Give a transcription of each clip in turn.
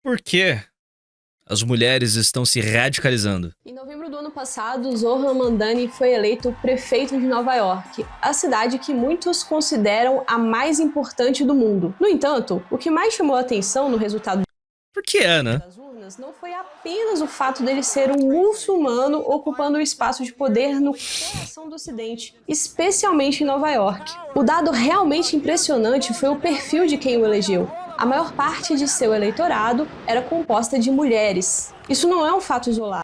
Por que as mulheres estão se radicalizando? Em novembro do ano passado, Zohran Mamdani foi eleito prefeito de Nova York, a cidade que muitos consideram a mais importante do mundo. No entanto, o que mais chamou a atenção no resultado Por que é, né? das urnas não foi apenas o fato dele ser um muçulmano ocupando o espaço de poder no coração do Ocidente, especialmente em Nova York. O dado realmente impressionante foi o perfil de quem o elegeu. A maior parte de seu eleitorado era composta de mulheres. Isso não é um fato isolado.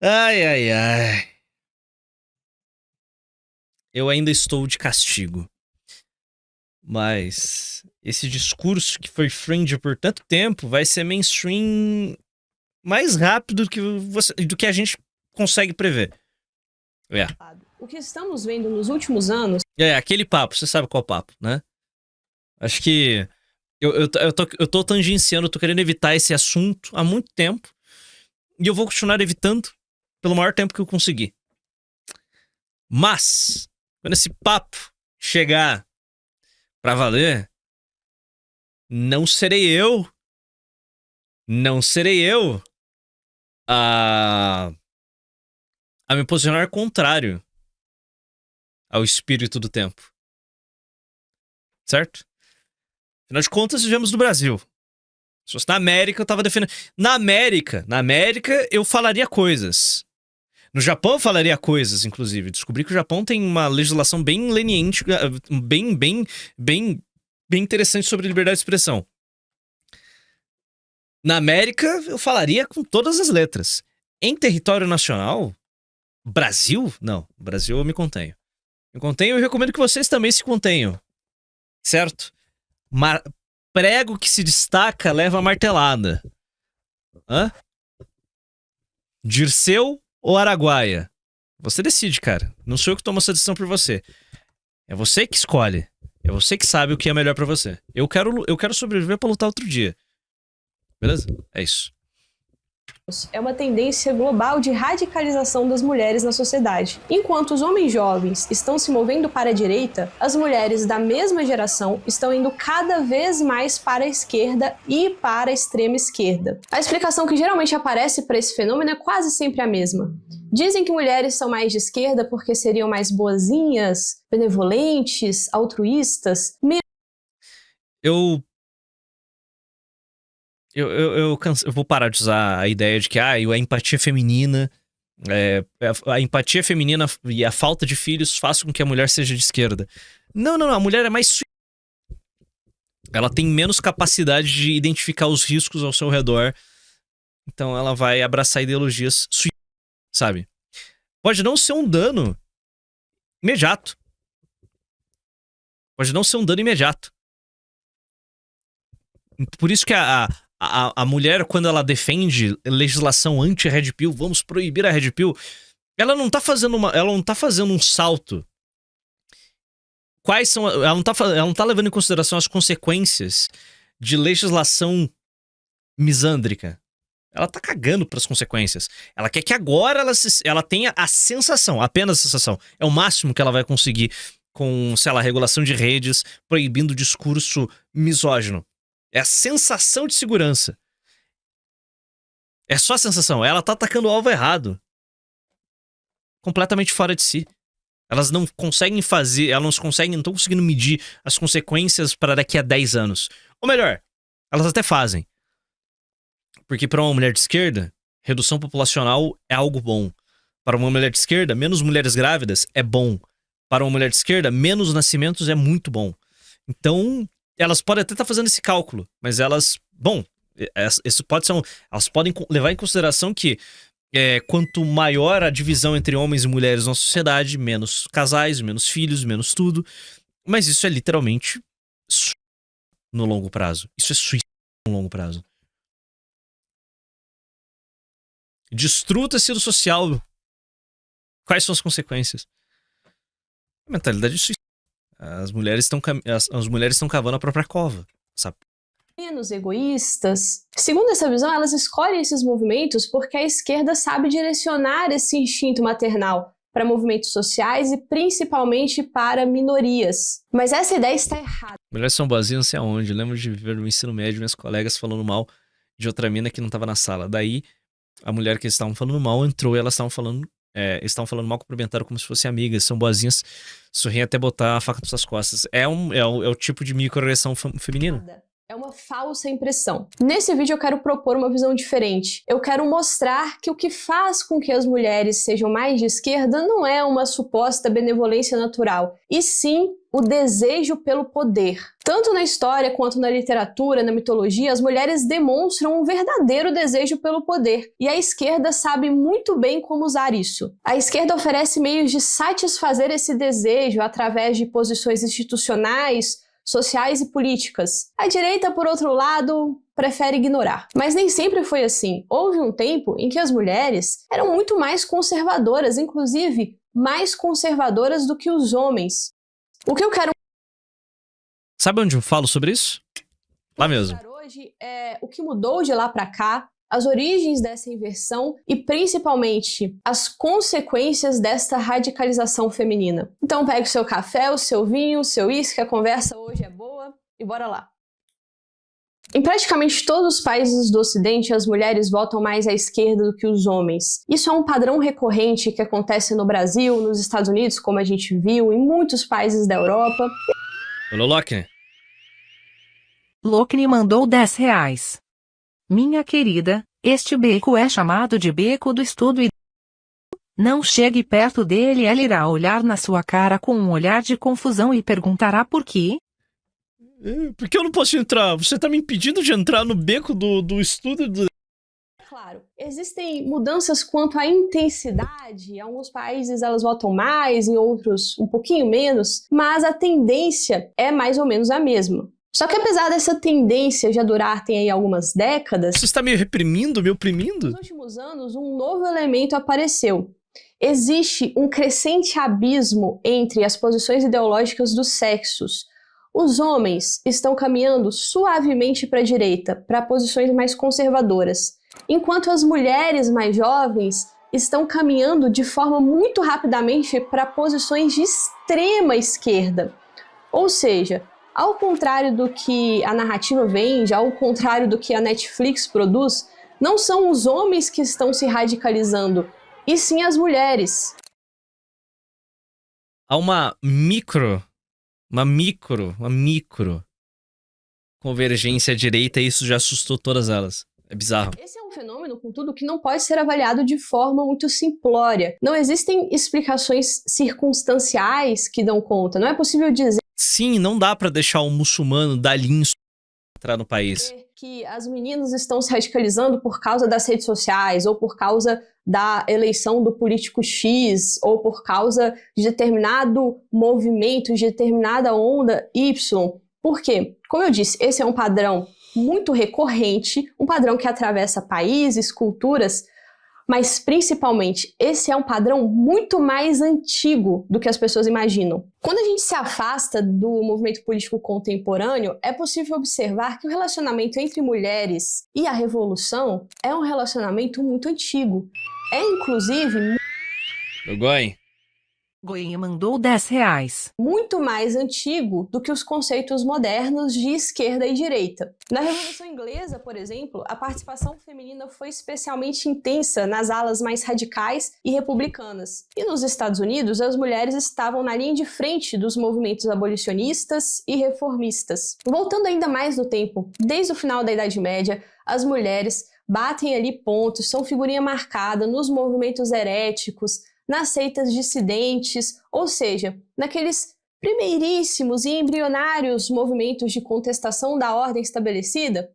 Ai, ai, ai. Eu ainda estou de castigo. Mas esse discurso que foi fringe por tanto tempo vai ser mainstream mais rápido do que a gente consegue prever. É. O que estamos vendo nos últimos anos É, aquele papo, você sabe qual papo, né? Acho que eu tô tangenciando, eu tô querendo evitar esse assunto há muito tempo. E eu vou continuar evitando pelo maior tempo que eu conseguir. Mas, quando esse papo chegar pra valer, não serei eu a me posicionar contrário ao espírito do tempo. Certo? Afinal de contas, vivemos no Brasil. Se fosse na América, eu tava defendendo. Na América, eu falaria coisas. No Japão eu falaria coisas, inclusive. Descobri que o Japão tem uma legislação bem leniente, bem interessante sobre liberdade de expressão. Na América, eu falaria com todas as letras. Em território nacional, Brasil? Não, Brasil eu me contenho. Me contenho e recomendo que vocês também se contenham. Certo? Prego que se destaca leva a martelada. Hã? Dirceu ou Araguaia? Você decide, cara. Não sou eu que tomo essa decisão por você. É você que escolhe. É você que sabe o que é melhor pra você. Eu quero sobreviver pra lutar outro dia. Beleza? É isso. é uma tendência global de radicalização das mulheres na sociedade. Enquanto os homens jovens estão se movendo para a direita, as mulheres da mesma geração estão indo cada vez mais para a esquerda e para a extrema esquerda. A explicação que geralmente aparece para esse fenômeno é quase sempre a mesma. Dizem que mulheres são mais de esquerda porque seriam mais boazinhas, benevolentes, altruístas. Eu vou parar de usar a ideia de que a empatia feminina. A empatia feminina e a falta de filhos faz com que a mulher seja de esquerda. Não. A mulher é mais. Ela tem menos capacidade de identificar os riscos ao seu redor. Então ela vai abraçar ideologias sabe? Pode não ser um dano imediato. Por isso que a mulher, quando ela defende legislação anti-Red Pill, vamos proibir a Red Pill, ela não tá fazendo um salto. Ela não tá levando em consideração as consequências de legislação misândrica. Ela tá cagando pras consequências. Ela quer que agora ela tenha a sensação, apenas a sensação. É o máximo que ela vai conseguir com, sei lá, regulação de redes, proibindo o discurso misógino. É a sensação de segurança. É só a sensação. Ela tá atacando o alvo errado. Completamente fora de si. Elas não conseguem não estão conseguindo medir as consequências para daqui a 10 anos. Ou melhor, elas até fazem. Porque para uma mulher de esquerda, redução populacional é algo bom. Para uma mulher de esquerda, menos mulheres grávidas é bom. Para uma mulher de esquerda, menos nascimentos é muito bom. Então, elas podem até estar fazendo esse cálculo, mas elas... Bom, isso pode ser elas podem levar em consideração que quanto maior a divisão entre homens e mulheres na sociedade, menos casais, menos filhos, menos tudo. Mas isso é literalmente no longo prazo. Isso é suicídio no longo prazo. Destrua o tecido social. Quais são as consequências? A mentalidade de suicídio. As mulheres estão cavando a própria cova, sabe? Menos egoístas. Segundo essa visão, elas escolhem esses movimentos porque a esquerda sabe direcionar esse instinto maternal. para movimentos sociais e principalmente para minorias. Mas essa ideia está errada. Mulheres são boazinhas não sei aonde. Eu lembro de viver no ensino médio, minhas colegas falando mal de outra mina que não tava na sala. Daí, a mulher que eles estavam falando mal entrou e elas estavam falando mal, cumprimentaram como se fossem amigas, são boazinhas, sorriem até botar a faca nas suas costas. É o tipo de microagressão feminina. É uma falsa impressão. Nesse vídeo eu quero propor uma visão diferente. Eu quero mostrar que o que faz com que as mulheres sejam mais de esquerda não é uma suposta benevolência natural, e sim o desejo pelo poder. Tanto na história quanto na literatura, na mitologia, as mulheres demonstram um verdadeiro desejo pelo poder. E a esquerda sabe muito bem como usar isso. A esquerda oferece meios de satisfazer esse desejo através de posições institucionais, sociais e políticas. A direita, por outro lado, prefere ignorar. Mas nem sempre foi assim. Houve um tempo em que as mulheres eram muito mais conservadoras, inclusive mais conservadoras do que os homens. O que eu quero... Sabe onde eu falo sobre isso? Lá mesmo. Hoje é o que mudou de lá pra cá, as origens dessa inversão e principalmente as consequências desta radicalização feminina. Então pegue o seu café, o seu vinho, o seu uísque, a conversa hoje é boa e bora lá. Em praticamente todos os países do Ocidente, as mulheres votam mais à esquerda do que os homens. Isso é um padrão recorrente que acontece no Brasil, nos Estados Unidos, como a gente viu, em muitos países da Europa. Olá, Lockney. Lockney mandou R$10. Minha querida, este beco é chamado de beco do estudo e não chegue perto dele, ele irá olhar na sua cara com um olhar de confusão e perguntará por quê? Por que eu não posso entrar? Você tá me impedindo de entrar no beco do estudo do... Claro, existem mudanças quanto à intensidade, em alguns países elas votam mais, em outros um pouquinho menos, mas a tendência é mais ou menos a mesma. Só que apesar dessa tendência já durar tem aí algumas décadas... Você está me reprimindo, me oprimindo? Nos últimos anos, um novo elemento apareceu. Existe um crescente abismo entre as posições ideológicas dos sexos. Os homens estão caminhando suavemente para a direita, para posições mais conservadoras, enquanto as mulheres mais jovens estão caminhando de forma muito rapidamente para posições de extrema esquerda. Ou seja, ao contrário do que a narrativa vende, ao contrário do que a Netflix produz, não são os homens que estão se radicalizando, e sim as mulheres. Há uma micro convergência à direita e isso já assustou todas elas. É bizarro. Esse é um fenômeno, contudo, que não pode ser avaliado de forma muito simplória. Não existem explicações circunstanciais que dão conta. Não é possível dizer... Sim, não dá pra deixar um muçulmano dali entrar no país. Que as meninas estão se radicalizando por causa das redes sociais, ou por causa da eleição do político X, ou por causa de determinado movimento, de determinada onda Y. Por quê? Como eu disse, esse é um padrão muito recorrente, um padrão que atravessa países, culturas, mas principalmente esse é um padrão muito mais antigo do que as pessoas imaginam. Quando a gente se afasta do movimento político contemporâneo, é possível observar que o relacionamento entre mulheres e a revolução é um relacionamento muito antigo. É inclusive... Goinha mandou R$10. Muito mais antigo do que os conceitos modernos de esquerda e direita. Na Revolução Inglesa, por exemplo, a participação feminina foi especialmente intensa nas alas mais radicais e republicanas. E nos Estados Unidos, as mulheres estavam na linha de frente dos movimentos abolicionistas e reformistas. Voltando ainda mais no tempo, desde o final da Idade Média, as mulheres batem ali pontos, são figurinha marcada nos movimentos heréticos, nas seitas dissidentes, ou seja, naqueles primeiríssimos e embrionários movimentos de contestação da ordem estabelecida,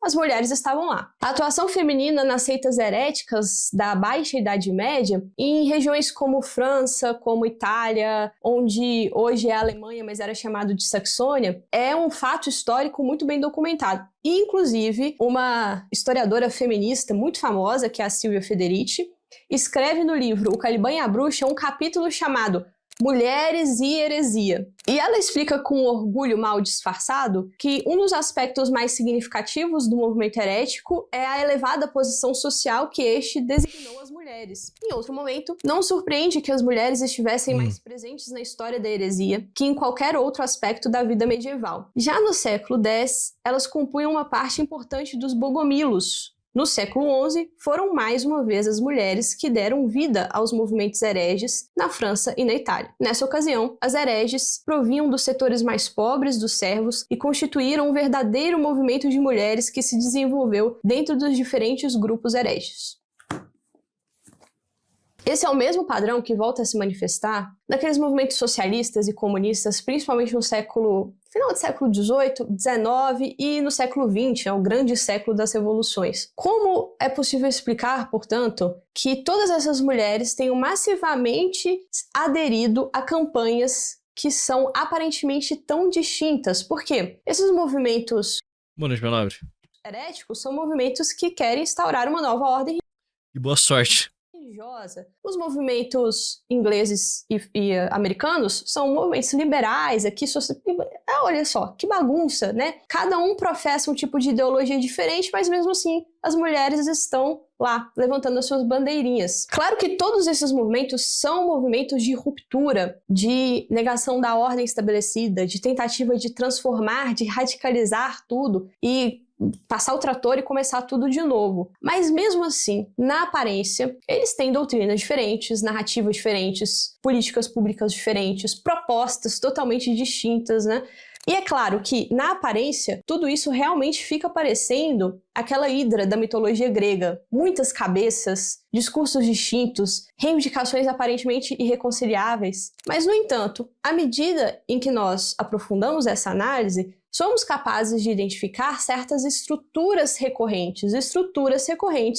as mulheres estavam lá. A atuação feminina nas seitas heréticas da Baixa Idade Média, em regiões como França, como Itália, onde hoje é a Alemanha, mas era chamado de Saxônia, é um fato histórico muito bem documentado. E, inclusive, uma historiadora feminista muito famosa, que é a Silvia Federici, escreve no livro O Caliban e a Bruxa um capítulo chamado Mulheres e Heresia. E ela explica com orgulho mal disfarçado que um dos aspectos mais significativos do movimento herético é a elevada posição social que este designou as mulheres. mulheres. Em outro momento, não surpreende que as mulheres estivessem mais presentes na história da heresia que em qualquer outro aspecto da vida medieval. Já no século X, elas compunham uma parte importante dos bogomilos. No século XI, foram mais uma vez as mulheres que deram vida aos movimentos hereges na França e na Itália. Nessa ocasião, as hereges provinham dos setores mais pobres dos servos e constituíram um verdadeiro movimento de mulheres que se desenvolveu dentro dos diferentes grupos hereges. Esse é o mesmo padrão que volta a se manifestar naqueles movimentos socialistas e comunistas, principalmente no final do século XVIII, XIX e no século XX, é o grande século das revoluções. Como é possível explicar, portanto, que todas essas mulheres tenham massivamente aderido a campanhas que são aparentemente tão distintas? Por quê? Esses movimentos Boa noite, meu nobre. heréticos são movimentos que querem instaurar uma nova ordem E boa sorte. religiosa. Os movimentos ingleses e americanos são movimentos liberais, aqui olha só, que bagunça, né? Cada um professa um tipo de ideologia diferente, mas mesmo assim as mulheres estão lá, levantando as suas bandeirinhas. Claro que todos esses movimentos são movimentos de ruptura, de negação da ordem estabelecida, de tentativa de transformar, de radicalizar tudo e passar o trator e começar tudo de novo. Mas mesmo assim, na aparência, eles têm doutrinas diferentes, narrativas diferentes, políticas públicas diferentes, propostas totalmente distintas, né? E é claro que, na aparência, tudo isso realmente fica parecendo aquela hidra da mitologia grega. Muitas cabeças, discursos distintos, reivindicações aparentemente irreconciliáveis. Mas, no entanto, à medida em que nós aprofundamos essa análise, somos capazes de identificar certas estruturas recorrentes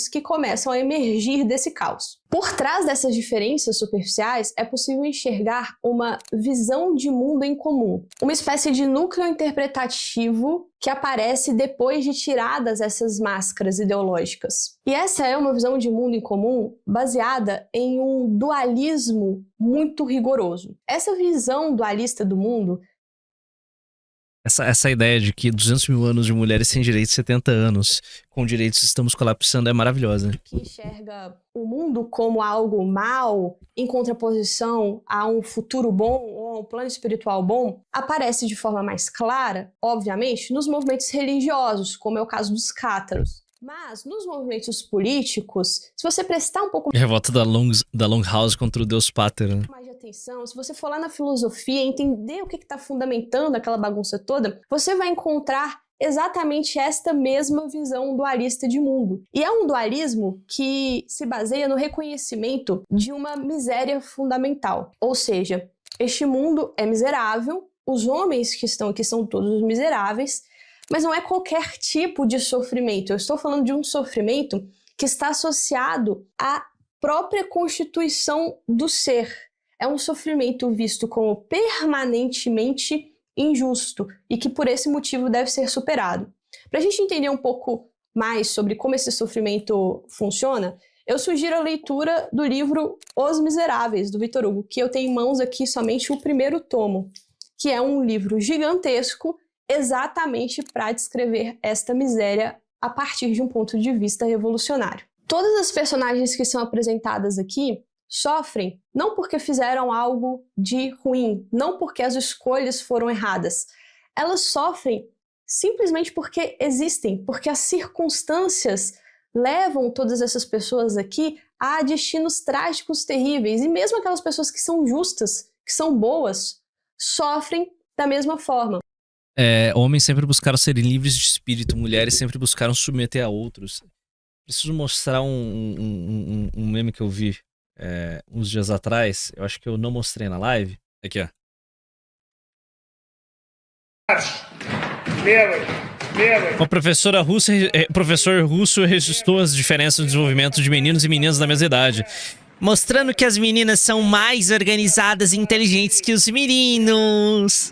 que começam a emergir desse caos. Por trás dessas diferenças superficiais, é possível enxergar uma visão de mundo em comum, uma espécie de núcleo interpretativo que aparece depois de tiradas essas máscaras ideológicas. E essa é uma visão de mundo em comum baseada em um dualismo muito rigoroso. Essa visão dualista do mundo, Essa ideia de que 200 mil anos de mulheres sem direitos, 70 anos com direitos estamos colapsando é maravilhosa. Que enxerga o mundo como algo mal, em contraposição a um futuro bom ou a um plano espiritual bom, aparece de forma mais clara, obviamente, nos movimentos religiosos, como é o caso dos cátaros. Mas, nos movimentos políticos, se você prestar um pouco Revolta da Longhouse contra o Deus Pater, né? mais de atenção, se você for lá na filosofia e entender o que está fundamentando aquela bagunça toda, você vai encontrar exatamente esta mesma visão dualista de mundo. E é um dualismo que se baseia no reconhecimento de uma miséria fundamental. Ou seja, este mundo é miserável, os homens que estão aqui são todos miseráveis, mas não é qualquer tipo de sofrimento. Eu estou falando de um sofrimento que está associado à própria constituição do ser. É um sofrimento visto como permanentemente injusto e que por esse motivo deve ser superado. Para a gente entender um pouco mais sobre como esse sofrimento funciona, eu sugiro a leitura do livro Os Miseráveis, do Victor Hugo, que eu tenho em mãos aqui somente o primeiro tomo, que é um livro gigantesco exatamente para descrever esta miséria a partir de um ponto de vista revolucionário. Todas as personagens que são apresentadas aqui sofrem não porque fizeram algo de ruim, não porque as escolhas foram erradas. Elas sofrem simplesmente porque existem, porque as circunstâncias levam todas essas pessoas aqui a destinos trágicos, terríveis. E mesmo aquelas pessoas que são justas, que são boas, sofrem da mesma forma. Homens sempre buscaram serem livres de espírito, mulheres sempre buscaram submeter a outros. Preciso mostrar um meme que eu vi uns dias atrás. Eu acho que eu não mostrei na live. Aqui, ó. Uma professora russa, professor russo registrou as diferenças no desenvolvimento de meninos e meninas da mesma idade, mostrando que as meninas são mais organizadas e inteligentes que os meninos.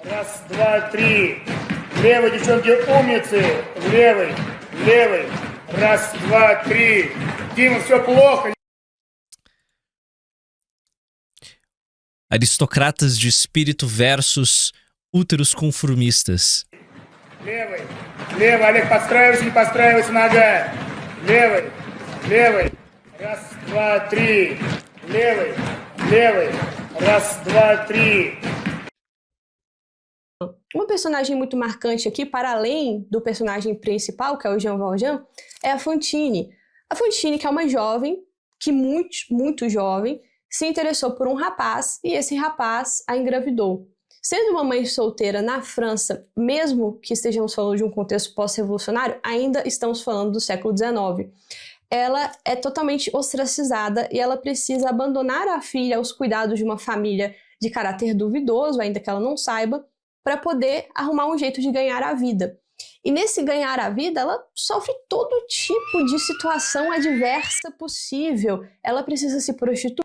Раз, два, три. Левый, девчонки, умницы. Левый, левый. Раз, два, три. Дима, все плохо. Aristocratas de espírito versus úteros conformistas. Левый, левый. Олег, подстраивайся, не подстраивайся, нога. Левый, левый. Раз, два, три. Левый, левый. Раз, два, три. Uma personagem muito marcante aqui, para além do personagem principal, que é o Jean Valjean, é a Fantine. A Fantine, que é uma jovem, que muito jovem, se interessou por um rapaz e esse rapaz a engravidou. Sendo uma mãe solteira na França, mesmo que estejamos falando de um contexto pós-revolucionário, ainda estamos falando do século XIX. Ela é totalmente ostracizada e ela precisa abandonar a filha aos cuidados de uma família de caráter duvidoso, ainda que ela não saiba, para poder arrumar um jeito de ganhar a vida. E nesse ganhar a vida, ela sofre todo tipo de situação adversa possível. Ela precisa se prostituir,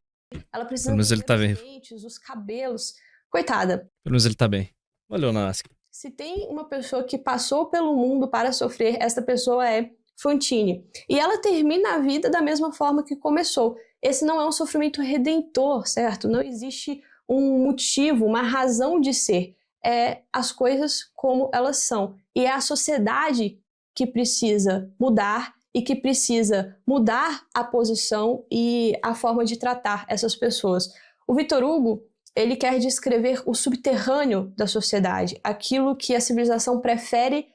ela precisa Mas ele tá bem. os dentes, os cabelos. Coitada. Pelo menos ele tá bem. Olha o Nasc. Se tem uma pessoa que passou pelo mundo para sofrer, esta pessoa é Fantine. E ela termina a vida da mesma forma que começou. Esse não é um sofrimento redentor, certo? Não existe um motivo, uma razão de ser. É as coisas como elas são. E é a sociedade que precisa mudar e que precisa mudar a posição e a forma de tratar essas pessoas. O Victor Hugo, ele quer descrever o subterrâneo da sociedade, aquilo que a civilização prefere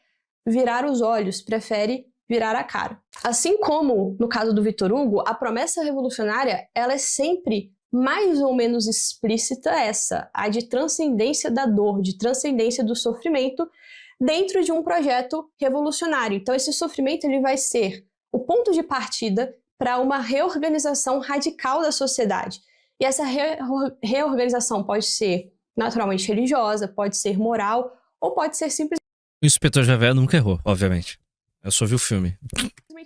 virar os olhos, prefere virar a cara. Assim como no caso do Victor Hugo, a promessa revolucionária, ela é sempre mais ou menos explícita a de transcendência da dor, de transcendência do sofrimento dentro de um projeto revolucionário. Então esse sofrimento ele vai ser o ponto de partida para uma reorganização radical da sociedade. E essa reorganização pode ser naturalmente religiosa, pode ser moral ou pode ser simplesmente O Inspetor Javert nunca errou, obviamente. Eu só vi o filme.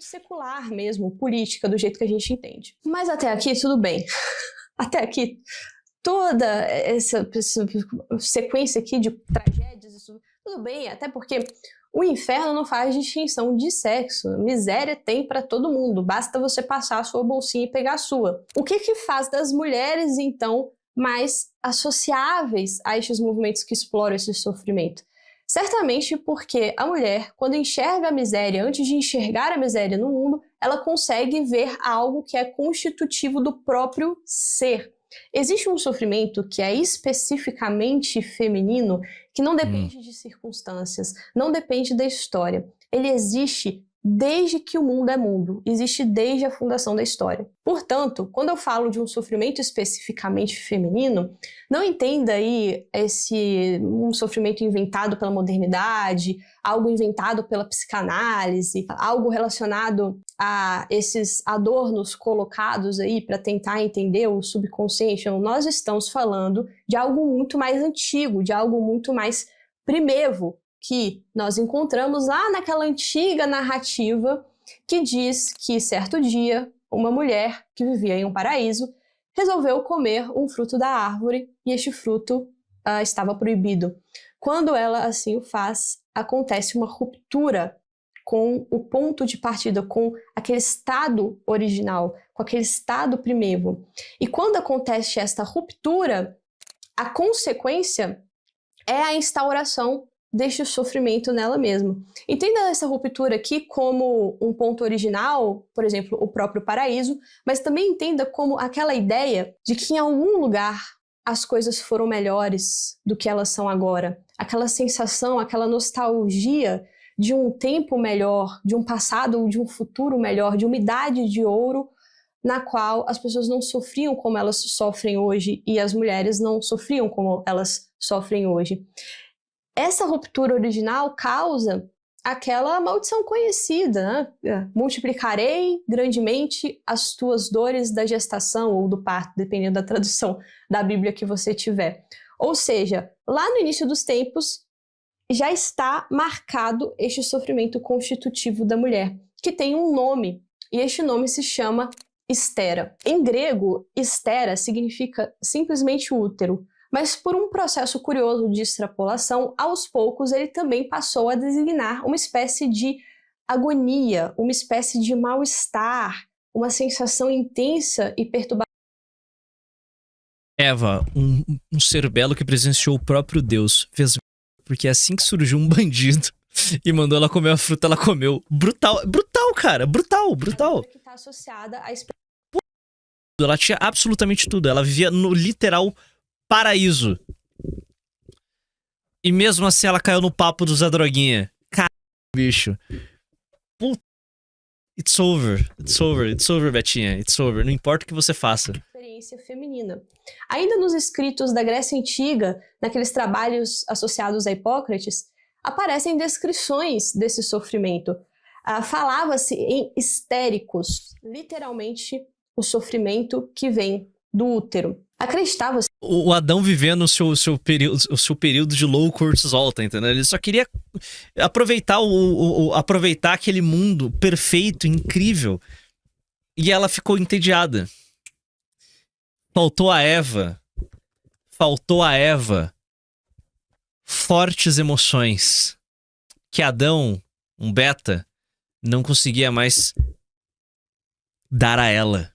secular mesmo, política, do jeito que a gente entende. Mas até aqui tudo bem. Até aqui, toda essa sequência aqui de tragédias, isso, tudo bem, até porque o inferno não faz distinção de sexo. Miséria tem para todo mundo, basta você passar a sua bolsinha e pegar a sua. O que faz das mulheres, então, mais associáveis a estes movimentos que exploram esse sofrimento? Certamente porque a mulher, quando enxerga a miséria, antes de enxergar a miséria no mundo, ela consegue ver algo que é constitutivo do próprio ser. Existe um sofrimento que é especificamente feminino, que não depende de circunstâncias, não depende da história. Ele existe desde que o mundo é mundo, existe desde a fundação da história. Portanto, quando eu falo de um sofrimento especificamente feminino, não entenda aí um sofrimento inventado pela modernidade, algo inventado pela psicanálise, algo relacionado a esses adornos colocados aí para tentar entender o subconsciente. Nós estamos falando de algo muito mais antigo, de algo muito mais primevo, que nós encontramos lá naquela antiga narrativa que diz que certo dia uma mulher que vivia em um paraíso resolveu comer um fruto da árvore e este fruto estava proibido. Quando ela assim o faz, acontece uma ruptura com o ponto de partida, com aquele estado original, com aquele estado primevo. E quando acontece esta ruptura, a consequência é a instauração deste sofrimento nela mesma. Entenda essa ruptura aqui como um ponto original, por exemplo, o próprio paraíso, mas também entenda como aquela ideia de que em algum lugar as coisas foram melhores do que elas são agora. Aquela sensação, aquela nostalgia de um tempo melhor, de um passado, de um futuro melhor, de uma idade de ouro na qual as pessoas não sofriam como elas sofrem hoje e as mulheres não sofriam como elas sofrem hoje. Essa ruptura original causa aquela maldição conhecida, né? Multiplicarei grandemente as tuas dores da gestação ou do parto, dependendo da tradução da Bíblia que você tiver. Ou seja, lá no início dos tempos já está marcado este sofrimento constitutivo da mulher, que tem um nome, e este nome se chama Histera. Em grego, Histera significa simplesmente útero. Mas por um processo curioso de extrapolação, aos poucos ele também passou a designar uma espécie de agonia, uma espécie de mal-estar, uma sensação intensa e perturbadora. Eva, um ser belo que presenciou o próprio Deus, fez porque assim que surgiu um bandido e mandou ela comer a fruta, ela comeu. Brutal, brutal, cara, brutal. Que está associada à Ela tinha absolutamente tudo. Ela vivia no literal paraíso. E mesmo assim ela caiu no papo do Zé Droguinha. Caralho, bicho. Puta. It's over. It's over. It's over, Betinha. It's over. Não importa o que você faça. Experiência feminina. Ainda nos escritos da Grécia Antiga, naqueles trabalhos associados a Hipócrates, aparecem descrições desse sofrimento. Falava-se em histéricos, literalmente o sofrimento que vem do útero. Acreditava-se. O Adão vivendo o seu período de low cortisol, tá entendendo? Ele só queria aproveitar, aproveitar aquele mundo perfeito, incrível. E ela ficou entediada. Faltou a Eva. Fortes emoções. Que Adão, um beta, não conseguia mais dar a ela.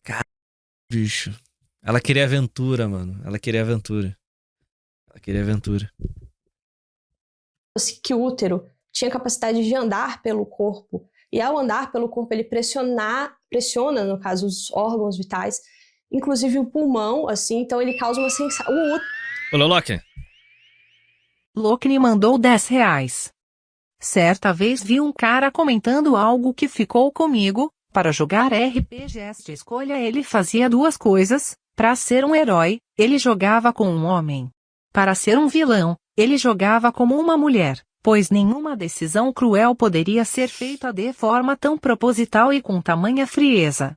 Cara, bicho. Ela queria aventura, mano. Ela queria aventura. Que o útero tinha capacidade de andar pelo corpo. E ao andar pelo corpo, ele pressiona, no caso, os órgãos vitais, inclusive o pulmão, assim, então ele causa uma sensação. Olá, Loki. Loki mandou R$10. Certa vez vi um cara comentando algo que ficou comigo. Para jogar RPG esta escolha ele fazia duas coisas. Para ser um herói, ele jogava com um homem. Para ser um vilão, ele jogava como uma mulher, pois nenhuma decisão cruel poderia ser feita de forma tão proposital e com tamanha frieza.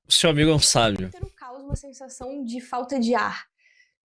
O seu amigo é um sábio. O útero causa uma sensação de falta de ar,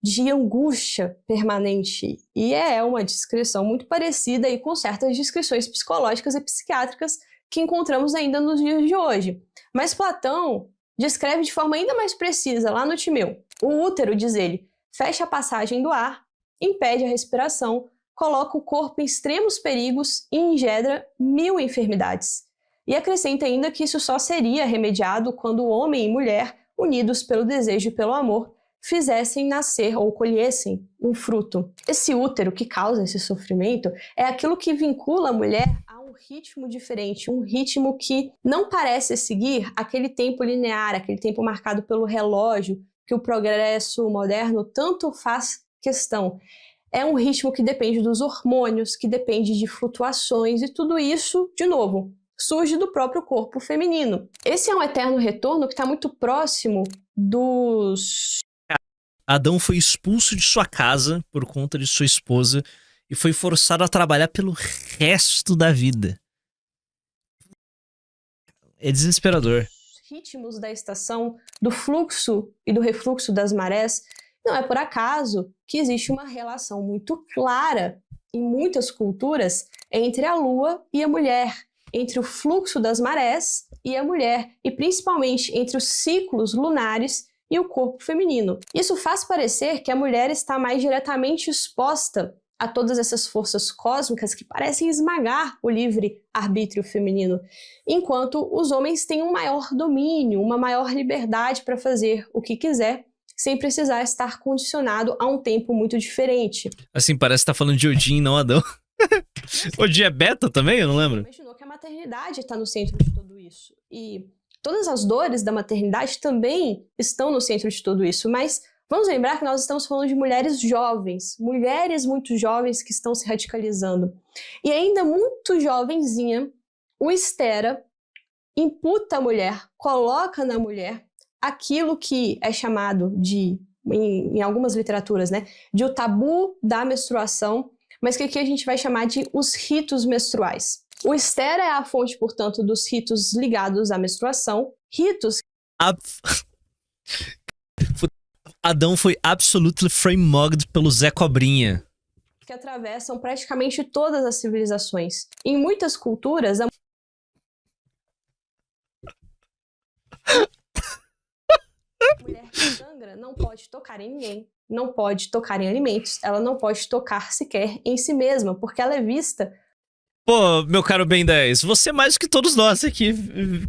de angústia permanente. E é uma descrição muito parecida e com certas descrições psicológicas e psiquiátricas que encontramos ainda nos dias de hoje. Mas Platão descreve de forma ainda mais precisa lá no Timeu. O útero, diz ele, fecha a passagem do ar, impede a respiração, coloca o corpo em extremos perigos e engendra 1000 enfermidades. E acrescenta ainda que isso só seria remediado quando homem e mulher, unidos pelo desejo e pelo amor, fizessem nascer ou colhessem um fruto. Esse útero que causa esse sofrimento é aquilo que vincula a mulher a um ritmo diferente, um ritmo que não parece seguir aquele tempo linear, aquele tempo marcado pelo relógio, que o progresso moderno tanto faz questão. É um ritmo que depende dos hormônios, que depende de flutuações e tudo isso, de novo, surge do próprio corpo feminino. Esse é um eterno retorno que está muito próximo dos... Adão foi expulso de sua casa por conta de sua esposa e foi forçado a trabalhar pelo resto da vida. É desesperador. Ritmos da estação, do fluxo e do refluxo das marés, não é por acaso que existe uma relação muito clara em muitas culturas entre a lua e a mulher, entre o fluxo das marés e a mulher, e principalmente entre os ciclos lunares e o corpo feminino. Isso faz parecer que a mulher está mais diretamente exposta a todas essas forças cósmicas que parecem esmagar o livre-arbítrio feminino, enquanto os homens têm um maior domínio, uma maior liberdade para fazer o que quiser, sem precisar estar condicionado a um tempo muito diferente. Assim, parece que tá falando de Odin, não Adão. Odin é beta também? Eu não lembro. Imaginou que a maternidade está no centro de tudo isso. E todas as dores da maternidade também estão no centro de tudo isso, mas vamos lembrar que nós estamos falando de mulheres jovens, mulheres muito jovens que estão se radicalizando. E ainda muito jovenzinha, o Estera imputa a mulher, coloca na mulher aquilo que é chamado de, em algumas literaturas, né, de o tabu da menstruação, mas que aqui a gente vai chamar de os ritos menstruais. O Estera é a fonte, portanto, dos ritos ligados à menstruação, ritos... Adão foi absolutely frame-mugged pelo Zé Cobrinha. Que atravessam praticamente todas as civilizações. Em muitas culturas, a mulher que sangra não pode tocar em ninguém, não pode tocar em alimentos, ela não pode tocar sequer em si mesma, porque ela é vista... Pô, meu caro Ben 10, você é mais do que todos nós aqui.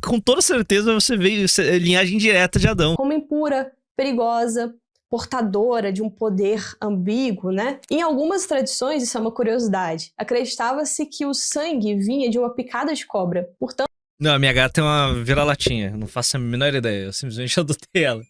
Com toda certeza você veio linhagem direta de Adão. Como impura, perigosa, portadora de um poder ambíguo, né? Em algumas tradições, isso é uma curiosidade, acreditava-se que o sangue vinha de uma picada de cobra. Portanto, Não, a minha gata tem uma vira-latinha. Eu não faço a menor ideia. Eu simplesmente adotei ela.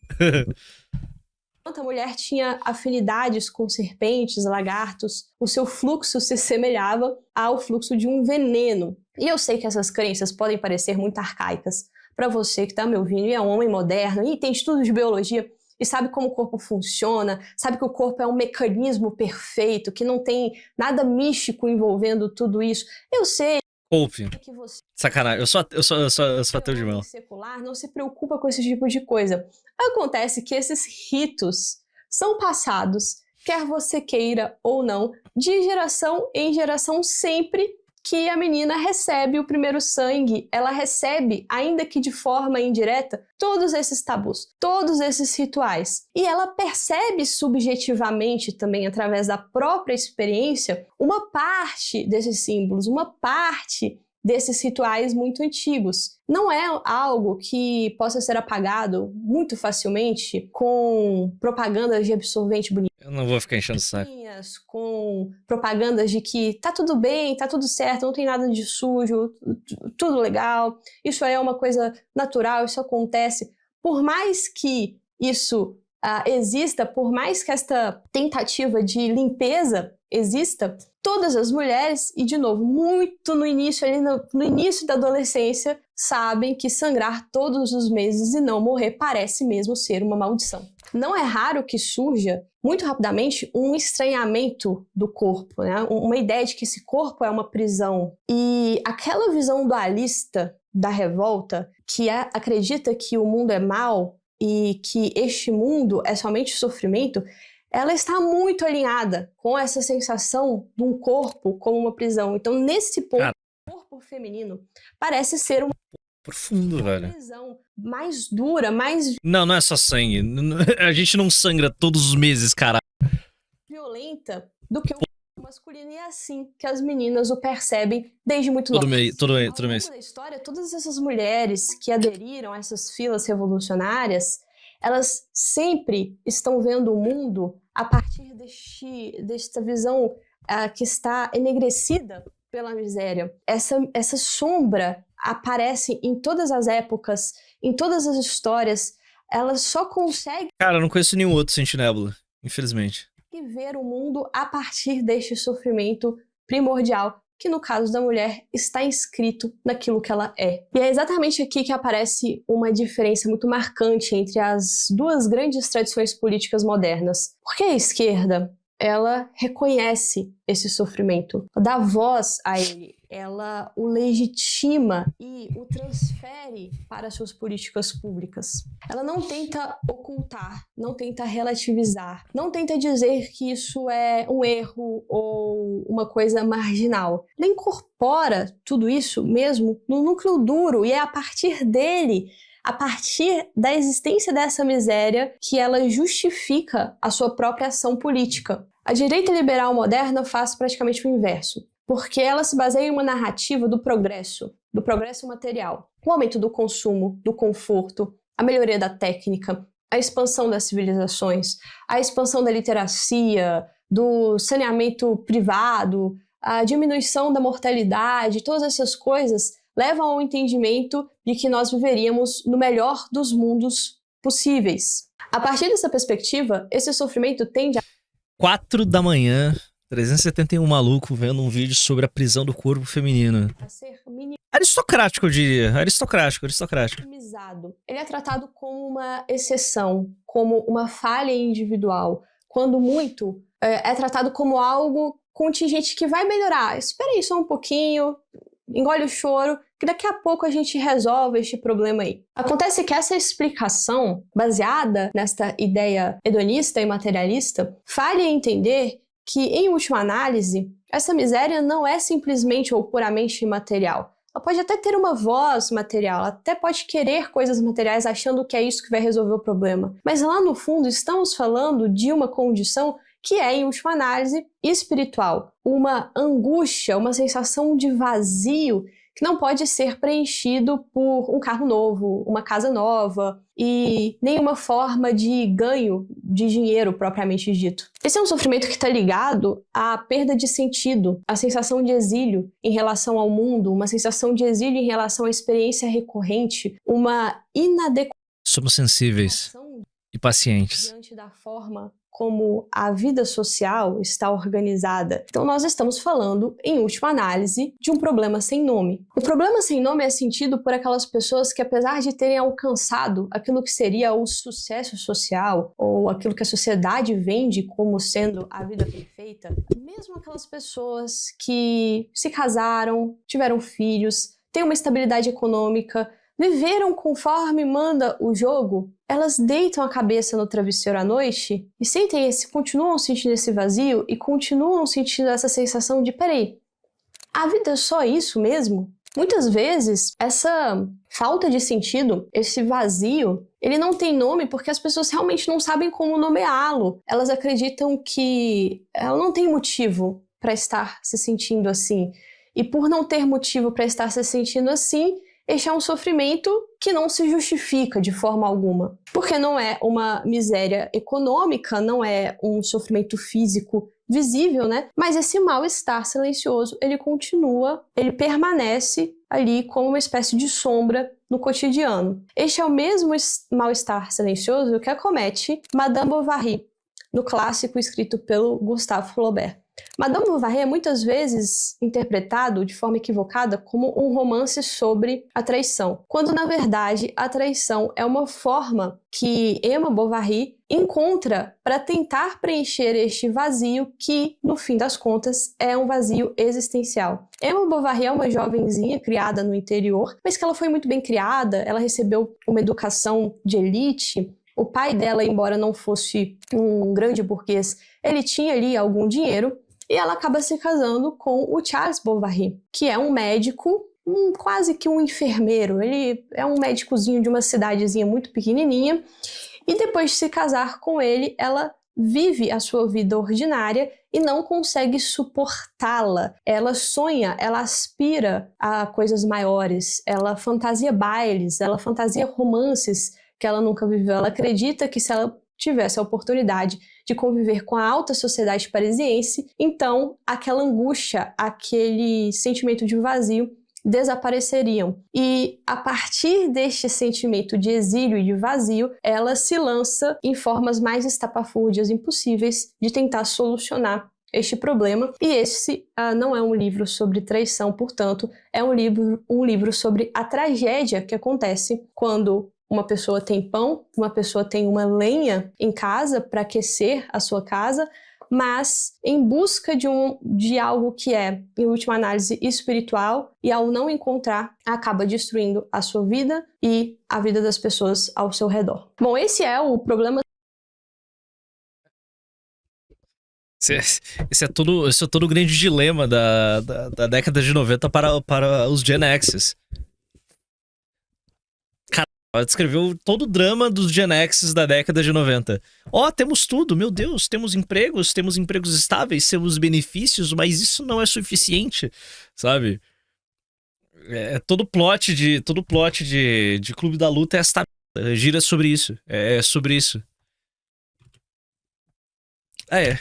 a mulher tinha afinidades com serpentes, lagartos, o seu fluxo se semelhava ao fluxo de um veneno. E eu sei que essas crenças podem parecer muito arcaicas para você que está me ouvindo e é um homem moderno e tem estudos de biologia e sabe como o corpo funciona, sabe que o corpo é um mecanismo perfeito, que não tem nada místico envolvendo tudo isso. Eu sei Coupe. que você, Sacanagem. Eu sou ateu de mão. secular, não se preocupa com esse tipo de coisa. Acontece que esses ritos são passados, quer você queira ou não, de geração em geração, sempre que a menina recebe o primeiro sangue, ela recebe, ainda que de forma indireta, todos esses tabus, todos esses rituais. E ela percebe subjetivamente também, através da própria experiência, uma parte desses símbolos, uma parte desses rituais muito antigos. Não é algo que possa ser apagado muito facilmente com propagandas de absorvente bonito. Eu não vou ficar enchendo o saco. Com propagandas de que tá tudo bem, tá tudo certo, não tem nada de sujo, tudo legal, isso aí é uma coisa natural, isso acontece. Por mais que isso exista, por mais que esta tentativa de limpeza exista, todas as mulheres, e de novo, muito no início, ali no início da adolescência, sabem que sangrar todos os meses e não morrer parece mesmo ser uma maldição. Não é raro que surja, muito rapidamente, um estranhamento do corpo, né? Uma ideia de que esse corpo é uma prisão. E aquela visão dualista da revolta, que acredita que o mundo é mau e que este mundo é somente sofrimento, ela está muito alinhada com essa sensação de um corpo como uma prisão. Então, nesse ponto, o corpo feminino parece ser uma profundo, velho. prisão mais dura, mais Não é só sangue. A gente não sangra todos os meses, cara. violenta do que o corpo masculino. E é assim que as meninas o percebem desde muito Todo novas. mês, todo Ao mês. longo da história, todas essas mulheres que aderiram a essas filas revolucionárias, elas sempre estão vendo o mundo a partir desta visão que está enegrecida pela miséria. Essa sombra aparece em todas as épocas, em todas as histórias. Ela só consegue Cara, eu não conheço nenhum outro Sentinébula, infelizmente. ver o mundo a partir deste sofrimento primordial, que no caso da mulher está inscrito naquilo que ela é. E é exatamente aqui que aparece uma diferença muito marcante entre as duas grandes tradições políticas modernas. Porque a esquerda, ela reconhece esse sofrimento, dá voz a ele, ela o legitima e o transfere para suas políticas públicas. Ela não tenta ocultar, não tenta relativizar, não tenta dizer que isso é um erro ou uma coisa marginal. Ela incorpora tudo isso mesmo no núcleo duro e é a partir dele, a partir da existência dessa miséria, que ela justifica a sua própria ação política. A direita liberal moderna faz praticamente o inverso, porque ela se baseia em uma narrativa do progresso material, o aumento do consumo, do conforto, a melhoria da técnica, a expansão das civilizações, a expansão da literacia, do saneamento privado, a diminuição da mortalidade, todas essas coisas levam ao entendimento de que nós viveríamos no melhor dos mundos possíveis. A partir dessa perspectiva, esse sofrimento tende a 4 da manhã, 371 maluco vendo um vídeo sobre a prisão do corpo feminino. ser Aristocrático, eu diria. Aristocrático. minimizado. Ele é tratado como uma exceção, como uma falha individual. Quando muito, é tratado como algo contingente que vai melhorar. Espera aí só um pouquinho, engole o choro, que daqui a pouco a gente resolve este problema aí. Acontece que essa explicação, baseada nesta ideia hedonista e materialista, falha em entender que, em última análise, essa miséria não é simplesmente ou puramente imaterial. Ela pode até ter uma voz material, ela até pode querer coisas materiais achando que é isso que vai resolver o problema. Mas lá no fundo estamos falando de uma condição que é, em última análise, espiritual. Uma angústia, uma sensação de vazio que não pode ser preenchido por um carro novo, uma casa nova e nenhuma forma de ganho de dinheiro propriamente dito. Esse é um sofrimento que está ligado à perda de sentido, à sensação de exílio em relação ao mundo, uma sensação de exílio em relação à experiência recorrente, uma inadequação Somos sensíveis e pacientes. diante da forma como a vida social está organizada. Então nós estamos falando, em última análise, de um problema sem nome. O problema sem nome é sentido por aquelas pessoas que, apesar de terem alcançado aquilo que seria o sucesso social, ou aquilo que a sociedade vende como sendo a vida perfeita, mesmo aquelas pessoas que se casaram, tiveram filhos, têm uma estabilidade econômica, viveram conforme manda o jogo, elas deitam a cabeça no travesseiro à noite e continuam sentindo esse vazio e continuam sentindo essa sensação de, peraí, a vida é só isso mesmo? Muitas vezes, essa falta de sentido, esse vazio, ele não tem nome porque as pessoas realmente não sabem como nomeá-lo. Elas acreditam que ela não tem motivo para estar se sentindo assim. E por não ter motivo para estar se sentindo assim, este é um sofrimento que não se justifica de forma alguma. Porque não é uma miséria econômica, não é um sofrimento físico visível, né? Mas esse mal-estar silencioso, ele continua, ele permanece ali como uma espécie de sombra no cotidiano. Este é o mesmo mal-estar silencioso que acomete Madame Bovary, no clássico escrito pelo Gustave Flaubert. Madame Bovary é muitas vezes interpretado de forma equivocada como um romance sobre a traição, quando na verdade a traição é uma forma que Emma Bovary encontra para tentar preencher este vazio que, no fim das contas, é um vazio existencial. Emma Bovary é uma jovenzinha criada no interior, mas que ela foi muito bem criada, ela recebeu uma educação de elite. O pai dela, embora não fosse um grande burguês, ele tinha ali algum dinheiro. E ela acaba se casando com o Charles Bovary, que é um médico, quase que um enfermeiro. Ele é um médicozinho de uma cidadezinha muito pequenininha. E depois de se casar com ele, ela vive a sua vida ordinária e não consegue suportá-la. Ela sonha, ela aspira a coisas maiores, ela fantasia bailes, ela fantasia romances que ela nunca viveu. Ela acredita que se ela tivesse a oportunidade de conviver com a alta sociedade parisiense, então aquela angústia, aquele sentimento de vazio desapareceriam. E a partir deste sentimento de exílio e de vazio, ela se lança em formas mais estapafúrdias impossíveis de tentar solucionar este problema. E esse não é um livro sobre traição, portanto, é um livro sobre a tragédia que acontece quando uma pessoa tem pão, uma pessoa tem uma lenha em casa para aquecer a sua casa, mas em busca de algo que é, em última análise, espiritual, e ao não encontrar, acaba destruindo a sua vida e a vida das pessoas ao seu redor. Bom, esse é o problema. Esse é todo o grande dilema da década de 90 para os Gen Xs. Ela descreveu todo o drama dos Gen Xs da década de 90. Temos tudo, meu Deus, temos empregos estáveis, temos benefícios, mas isso não é suficiente, sabe? Todo plot de Clube da Luta gira sobre isso, é sobre isso.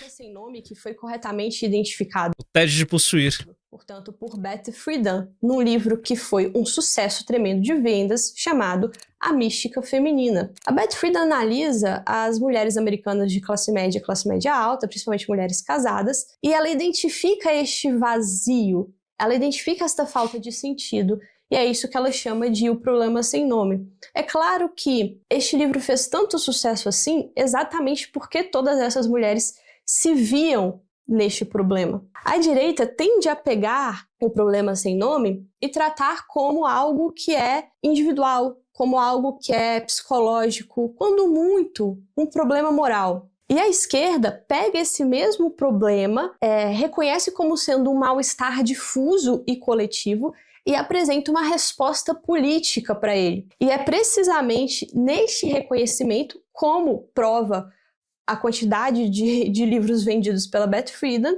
Sem nome que foi corretamente identificado. O TED de possuir. Portanto, por Beth Friedan, num livro que foi um sucesso tremendo de vendas, chamado A Mística Feminina. A Beth Friedan analisa as mulheres americanas de classe média alta, principalmente mulheres casadas, e ela identifica este vazio, ela identifica esta falta de sentido, e é isso que ela chama de O Problema Sem Nome. É claro que este livro fez tanto sucesso assim, exatamente porque todas essas mulheres se viam neste problema. A direita tende a pegar o problema sem nome e tratar como algo que é individual, como algo que é psicológico, quando muito, um problema moral. E a esquerda pega esse mesmo problema, reconhece como sendo um mal-estar difuso e coletivo e apresenta uma resposta política para ele. E é precisamente neste reconhecimento, como prova a quantidade de livros vendidos pela Beth Friedan,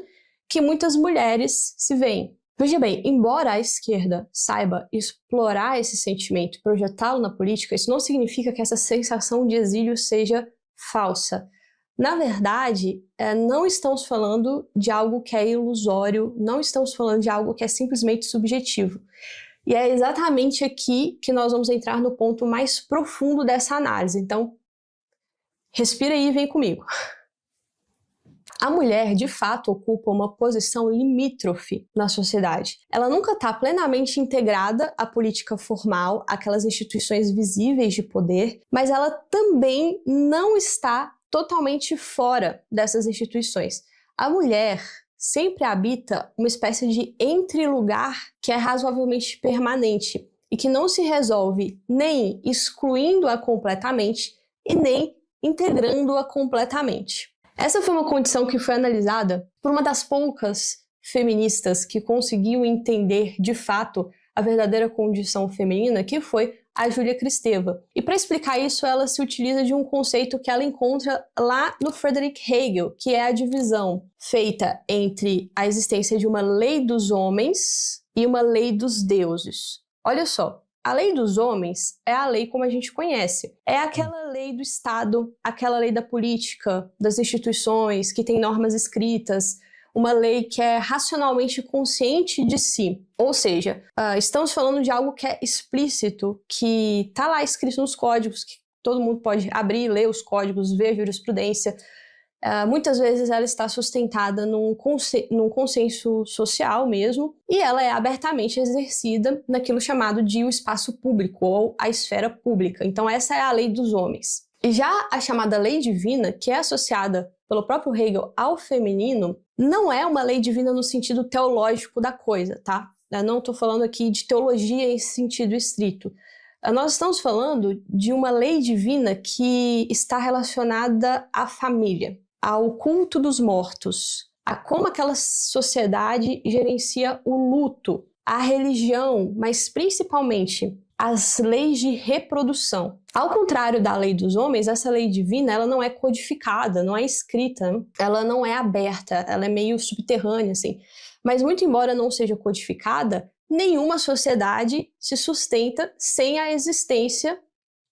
que muitas mulheres se veem. Veja bem, embora a esquerda saiba explorar esse sentimento e projetá-lo na política, isso não significa que essa sensação de exílio seja falsa. Na verdade, não estamos falando de algo que é ilusório, não estamos falando de algo que é simplesmente subjetivo. E é exatamente aqui que nós vamos entrar no ponto mais profundo dessa análise. Então, respira aí e vem comigo. A mulher, de fato, ocupa uma posição limítrofe na sociedade. Ela nunca está plenamente integrada à política formal, àquelas instituições visíveis de poder, mas ela também não está totalmente fora dessas instituições. A mulher sempre habita uma espécie de entrelugar que é razoavelmente permanente e que não se resolve nem excluindo-a completamente e nem integrando-a completamente. Essa foi uma condição que foi analisada por uma das poucas feministas que conseguiu entender de fato a verdadeira condição feminina, que foi a Júlia Kristeva. E para explicar isso, ela se utiliza de um conceito que ela encontra lá no Friedrich Hegel, que é a divisão feita entre a existência de uma lei dos homens e uma lei dos deuses. Olha só, a lei dos homens é a lei como a gente conhece. É aquela lei do Estado, aquela lei da política, das instituições, que tem normas escritas, uma lei que é racionalmente consciente de si. Ou seja, estamos falando de algo que é explícito, que está lá escrito nos códigos, que todo mundo pode abrir, ler os códigos, ver a jurisprudência. Muitas vezes ela está sustentada num consenso social mesmo, e ela é abertamente exercida naquilo chamado de o espaço público, ou a esfera pública. Então essa é a lei dos homens. E já a chamada lei divina, que é associada pelo próprio Hegel ao feminino, não é uma lei divina no sentido teológico da coisa, tá? Eu não estou falando aqui de teologia em sentido estrito. Nós estamos falando de uma lei divina que está relacionada à família, ao culto dos mortos, a como aquela sociedade gerencia o luto, a religião, mas principalmente as leis de reprodução. Ao contrário da lei dos homens, essa lei divina ela não é codificada, não é escrita, ela não é aberta, ela é meio subterrânea, assim. Mas muito embora não seja codificada, nenhuma sociedade se sustenta sem a existência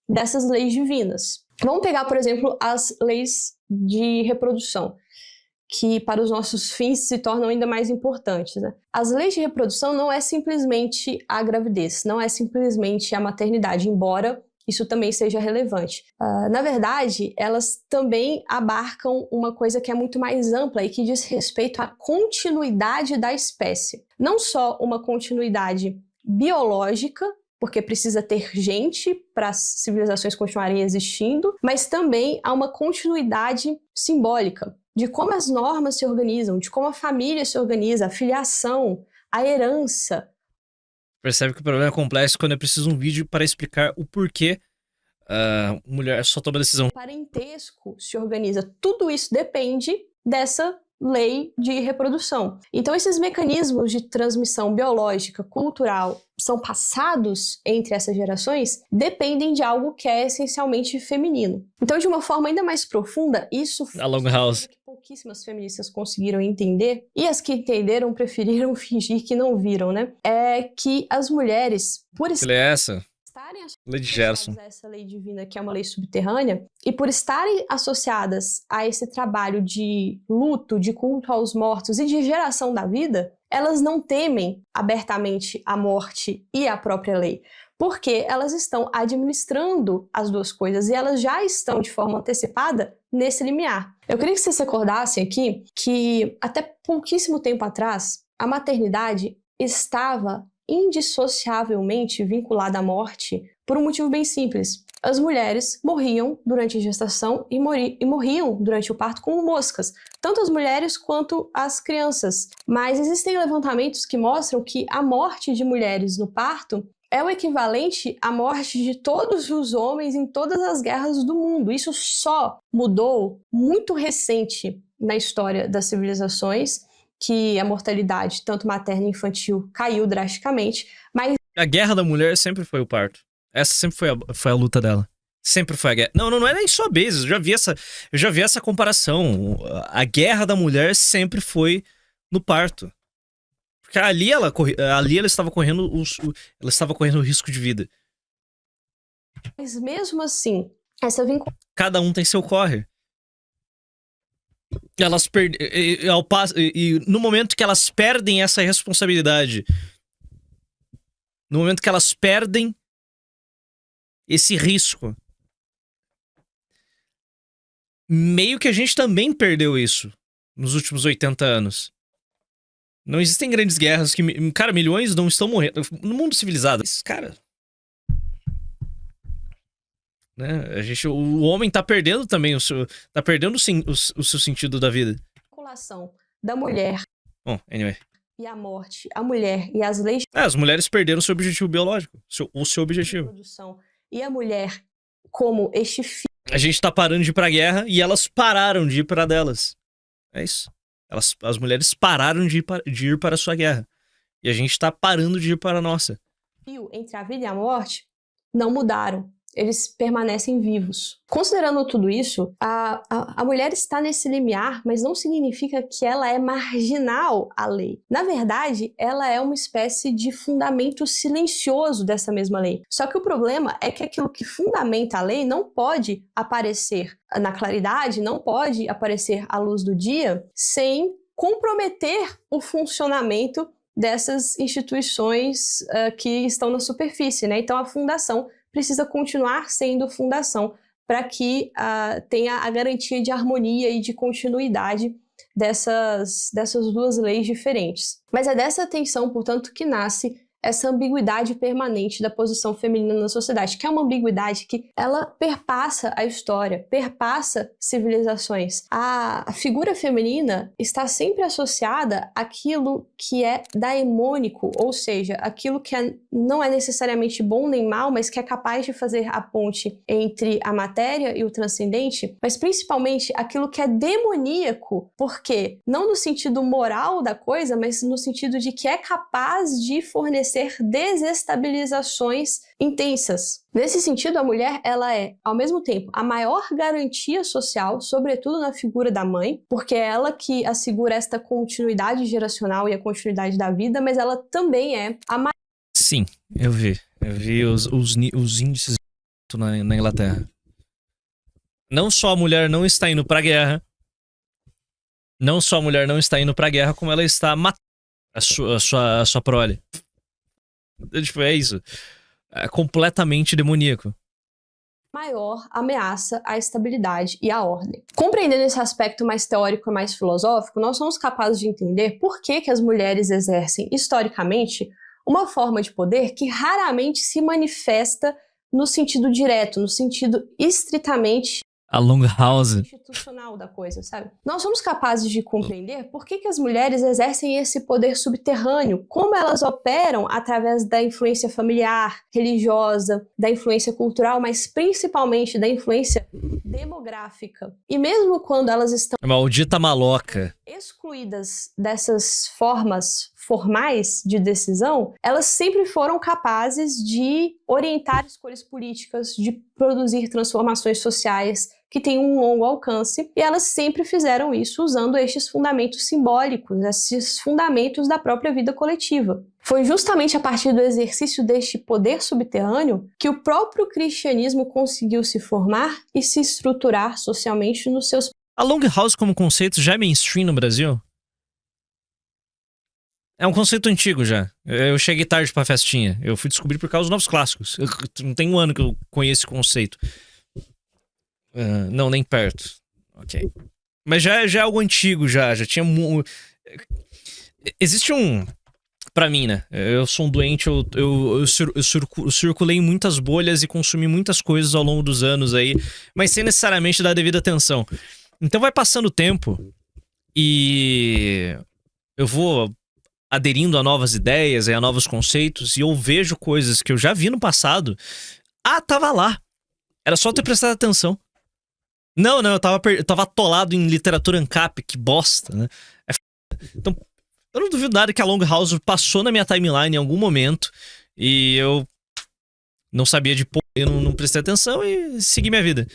dessas leis divinas. Vamos pegar, por exemplo, as leis de reprodução, que para os nossos fins se tornam ainda mais importantes, né? As leis de reprodução não é simplesmente a gravidez, não é simplesmente a maternidade, embora isso também seja relevante. Na verdade, elas também abarcam uma coisa que é muito mais ampla e que diz respeito à continuidade da espécie. Não só uma continuidade biológica, porque precisa ter gente para as civilizações continuarem existindo, mas também há uma continuidade simbólica de como as normas se organizam, de como a família se organiza, a filiação, a herança. Percebe que o problema é complexo quando é preciso um vídeo para explicar o porquê a mulher só toma decisão. O parentesco se organiza. Tudo isso depende dessa lei de reprodução. Então, esses mecanismos de transmissão biológica, cultural, são passados entre essas gerações, dependem de algo que é essencialmente feminino. Então, de uma forma ainda mais profunda, isso A Long House. que pouquíssimas feministas conseguiram entender, e as que entenderam preferiram fingir que não viram, né? É que as mulheres, por Que lei é essa? estarem Lei de Gerson. associadas a essa lei divina, que é uma lei subterrânea, e por estarem associadas a esse trabalho de luto, de culto aos mortos e de geração da vida, elas não temem abertamente a morte e a própria lei, porque elas estão administrando as duas coisas e elas já estão de forma antecipada nesse limiar. Eu queria que vocês recordassem aqui que até pouquíssimo tempo atrás, a maternidade estava indissociavelmente vinculada à morte por um motivo bem simples. As mulheres morriam durante a gestação e morriam durante o parto como moscas, tanto as mulheres quanto as crianças. Mas existem levantamentos que mostram que a morte de mulheres no parto é o equivalente à morte de todos os homens em todas as guerras do mundo. Isso só mudou muito recente na história das civilizações, que a mortalidade, tanto materna e infantil, caiu drasticamente, mas... A guerra da mulher sempre foi o parto. Essa sempre foi a luta dela. Sempre foi a guerra. Não é nem só vezes. Eu já vi essa comparação. A guerra da mulher sempre foi no parto. Porque ali ela estava correndo ela estava correndo risco de vida. Mas mesmo assim, essa vinculação Cada um tem seu corre. Elas e no momento que elas perdem essa responsabilidade, no momento que elas perdem esse risco, meio que a gente também perdeu isso nos últimos 80 anos. Não existem grandes guerras que, cara, milhões não estão morrendo. No mundo civilizado, cara, né? O homem tá perdendo também tá perdendo o seu sentido da vida. da mulher Bom, anyway. e a morte, a mulher e as leis de As mulheres perderam seu objetivo biológico, o seu objetivo. produção e a mulher como este fio A gente tá parando de ir pra guerra e elas pararam de ir pra delas. É isso. As mulheres pararam de ir para a sua guerra. E a gente tá parando de ir para a nossa. entre a vida e a morte não mudaram. Eles permanecem vivos. Considerando tudo isso, a mulher está nesse limiar, mas não significa que ela é marginal à lei. Na verdade, ela é uma espécie de fundamento silencioso dessa mesma lei. Só que o problema é que aquilo que fundamenta a lei não pode aparecer na claridade, não pode aparecer à luz do dia, sem comprometer o funcionamento dessas instituições que estão na superfície, né? Então, a fundação precisa continuar sendo fundação para que tenha a garantia de harmonia e de continuidade dessas duas leis diferentes. Mas é dessa tensão, portanto, que nasce essa ambiguidade permanente da posição feminina na sociedade, que é uma ambiguidade que ela perpassa a história, perpassa civilizações. A figura feminina está sempre associada àquilo que é daemônico, ou seja, aquilo que não é necessariamente bom nem mal, mas que é capaz de fazer a ponte entre a matéria e o transcendente, mas principalmente aquilo que é demoníaco, porque não no sentido moral da coisa, mas no sentido de que é capaz de fornecer desestabilizações intensas. Nesse sentido, a mulher ela é, ao mesmo tempo, a maior garantia social, sobretudo na figura da mãe, porque é ela que assegura esta continuidade geracional e a continuidade da vida, mas ela também é a maior... Sim, eu vi. Eu vi os índices na Inglaterra. Não só a mulher não está indo pra guerra, como ela está matando a sua prole. Tipo, é isso. É completamente demoníaco. Maior ameaça à estabilidade e à ordem. Compreendendo esse aspecto mais teórico e mais filosófico, nós somos capazes de entender por que as mulheres exercem, historicamente, uma forma de poder que raramente se manifesta no sentido direto, no sentido estritamente a Longhouse institucional da coisa, sabe? Nós somos capazes de compreender por que as mulheres exercem esse poder subterrâneo, como elas operam através da influência familiar, religiosa, da influência cultural, mas principalmente da influência demográfica. E mesmo quando elas estão maldita maloca excluídas dessas formas formais de decisão, elas sempre foram capazes de orientar escolhas políticas, de produzir transformações sociais que têm um longo alcance, e elas sempre fizeram isso usando estes fundamentos simbólicos, esses fundamentos da própria vida coletiva. Foi justamente a partir do exercício deste poder subterrâneo que o próprio cristianismo conseguiu se formar e se estruturar socialmente nos seus... A Longhouse como conceito já é mainstream no Brasil? É um conceito antigo já. Eu cheguei tarde pra festinha. Eu fui descobrir por causa dos Novos Clássicos. Não tem um ano que eu conheço esse conceito. Não, nem perto. Ok. Mas já é algo antigo já. Já tinha... Existe um... Pra mim, né? Eu sou um doente, eu circulei em muitas bolhas e consumi muitas coisas ao longo dos anos aí, mas sem necessariamente dar a devida atenção. Então vai passando o tempo e eu vou aderindo a novas ideias e a novos conceitos, e eu vejo coisas que eu já vi no passado. Tava lá. Era só ter prestado atenção. Não, eu tava atolado em literatura ANCAP, que bosta, né? Então, eu não duvido nada que a Longhouse passou na minha timeline em algum momento, e eu não sabia de porra, eu não prestei atenção e segui minha vida.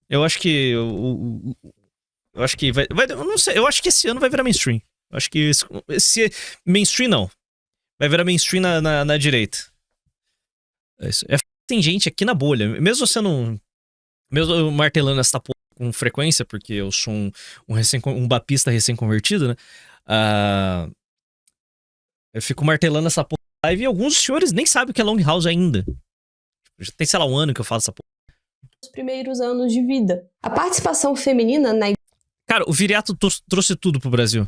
Eu acho que... Eu acho que vai... Eu não sei, eu acho que esse ano vai virar mainstream. Eu acho que se mainstream não. Vai virar mainstream na direita. É isso. Tem gente aqui na bolha, mesmo você não... Mesmo eu martelando essa porra com frequência, porque eu sou um bapista recém-convertido, né? Eu fico martelando essa porra live e alguns senhores nem sabem o que é Long House ainda. Já tem, sei lá, um ano que eu falo essa porra. Os primeiros anos de vida. A participação feminina na... Cara, o Viriato trouxe tudo pro Brasil.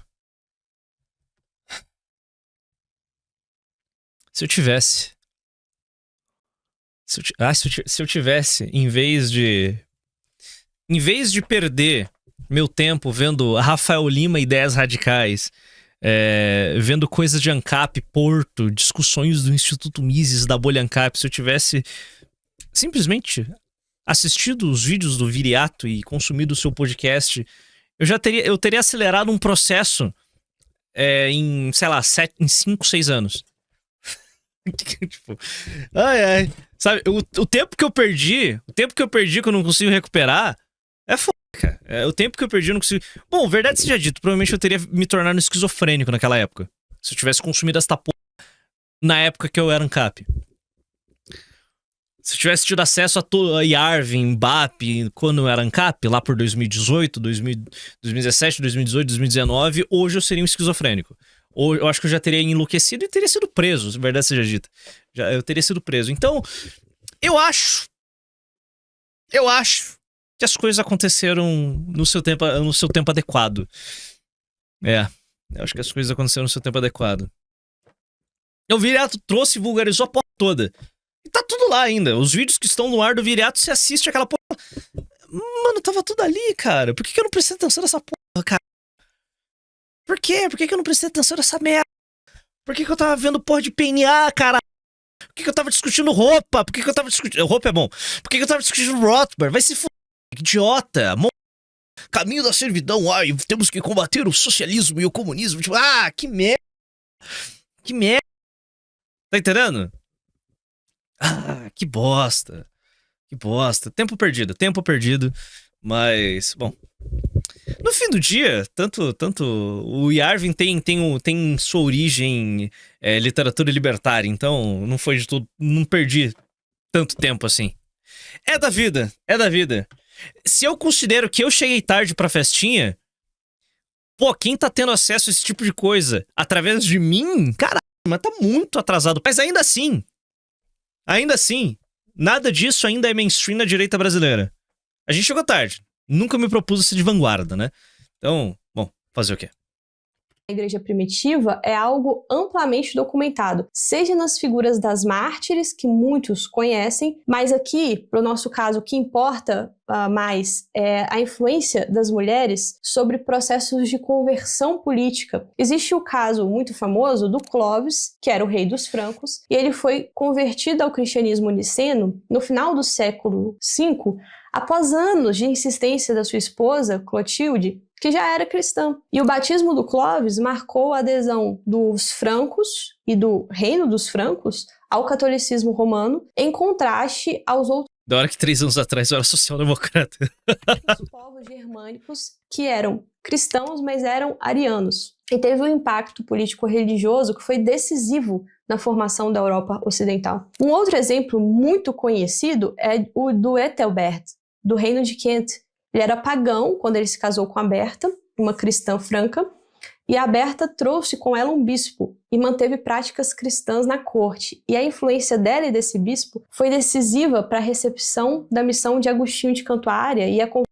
Se eu tivesse... Se eu tivesse, em vez de perder meu tempo vendo Rafael Lima e Ideias Radicais, vendo coisas de ANCAP, Porto, discussões do Instituto Mises, da bolha ANCAP, se eu tivesse simplesmente assistido os vídeos do Viriato e consumido o seu podcast, eu teria acelerado um processo em, sei lá, em 5, 6 anos. Tipo, ai. Sabe, o tempo que eu perdi que eu não consigo recuperar, é foda, cara. O tempo que eu perdi eu não consigo... Bom, verdade seja dito, provavelmente eu teria me tornado esquizofrênico naquela época. Se eu tivesse consumido esta porra na época que eu era ANCAP. Se eu tivesse tido acesso a Yarvin, Mbappe, quando eu era ANCAP, lá por 2018, 2017, 2018, 2019, hoje eu seria um esquizofrênico. Ou eu acho que eu já teria enlouquecido e teria sido preso, se verdade seja dita. Eu teria sido preso. Então, eu acho que as coisas aconteceram no seu tempo adequado. Eu acho que as coisas aconteceram no seu tempo adequado. O Viriato trouxe e vulgarizou a porra toda. E tá tudo lá ainda. Os vídeos que estão no ar do Viriato, você assiste aquela porra. Mano, tava tudo ali, cara. Por que eu não prestei atenção nessa porra, cara? Por quê? Por que eu não prestei atenção nessa merda? Por que eu tava vendo porra de PNA, cara? Por que eu tava discutindo roupa? Por que eu tava discutindo... Roupa é bom. Por que eu tava discutindo Rothbard? Vai se f... Idiota. Caminho da servidão. Ai, temos que combater o socialismo e o comunismo. Tipo, que merda. Que merda. Tá entendendo? Que bosta. Que bosta. Tempo perdido. Mas, bom... No fim do dia, tanto o Yarvin tem sua origem literatura libertária, então não foi de tudo, não perdi tanto tempo assim. É da vida. Se eu considero que eu cheguei tarde pra festinha, pô, quem tá tendo acesso a esse tipo de coisa através de mim, caralho, mas tá muito atrasado. Mas ainda assim, nada disso ainda é mainstream na direita brasileira. A gente chegou tarde. Nunca me propus ser de vanguarda, né? Então, bom, fazer o quê? A igreja primitiva é algo amplamente documentado, seja nas figuras das mártires, que muitos conhecem, mas aqui, para o nosso caso, o que importa mais é a influência das mulheres sobre processos de conversão política. Existe o caso muito famoso do Clovis, que era o rei dos francos, e ele foi convertido ao cristianismo niceno no final do século V, após anos de insistência da sua esposa, Clotilde, que já era cristã. E o batismo do Clovis marcou a adesão dos francos e do reino dos francos ao catolicismo romano, em contraste aos outros Da hora que 3 anos atrás eu era social-democrata. povos germânicos que eram cristãos, mas eram arianos. E teve um impacto político-religioso que foi decisivo na formação da Europa Ocidental. Um outro exemplo muito conhecido é o do Ethelbert, do reino de Kent. Ele era pagão quando ele se casou com a Berta, uma cristã franca, e a Berta trouxe com ela um bispo e manteve práticas cristãs na corte. E a influência dela e desse bispo foi decisiva para a recepção da missão de Agostinho de Cantuária e a conversão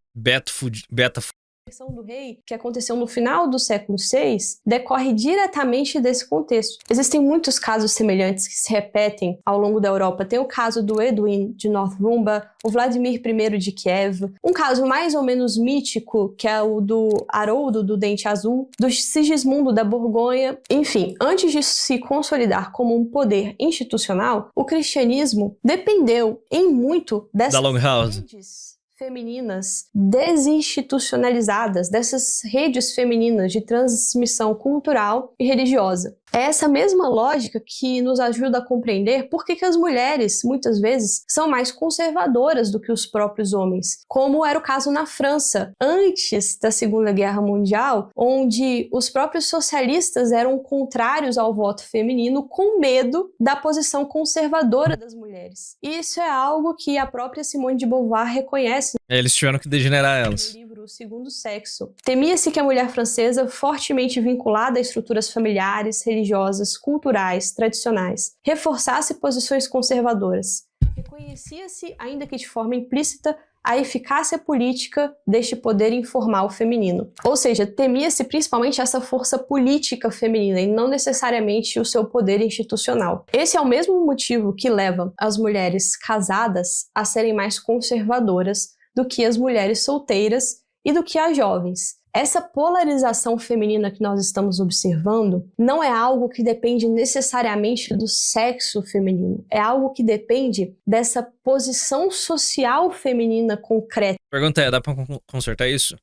do rei, que aconteceu no final do século VI, decorre diretamente desse contexto. Existem muitos casos semelhantes que se repetem ao longo da Europa. Tem o caso do Edwin de Northumberland, o Vladimir I de Kiev, um caso mais ou menos mítico, que é o do Haroldo do Dente Azul, do Sigismundo da Borgonha. Enfim, antes de se consolidar como um poder institucional, o cristianismo dependeu em muito dessas redes femininas desinstitucionalizadas, dessas redes femininas de transmissão cultural e religiosa. É essa mesma lógica que nos ajuda a compreender por que as mulheres, muitas vezes, são mais conservadoras do que os próprios homens, como era o caso na França, antes da Segunda Guerra Mundial, onde os próprios socialistas eram contrários ao voto feminino com medo da posição conservadora das mulheres. E isso é algo que a própria Simone de Beauvoir reconhece Eles tiveram que degenerar elas. no livro O Segundo Sexo. Temia-se que a mulher francesa, fortemente vinculada a estruturas familiares, religiosas, culturais, tradicionais, reforçasse posições conservadoras. Reconhecia-se, ainda que de forma implícita, a eficácia política deste poder informal feminino. Ou seja, temia-se principalmente essa força política feminina e não necessariamente o seu poder institucional. Esse é o mesmo motivo que leva as mulheres casadas a serem mais conservadoras do que as mulheres solteiras e do que as jovens. Essa polarização feminina que nós estamos observando não é algo que depende necessariamente do sexo feminino, é algo que depende dessa posição social feminina concreta. Pergunta é, dá pra consertar isso?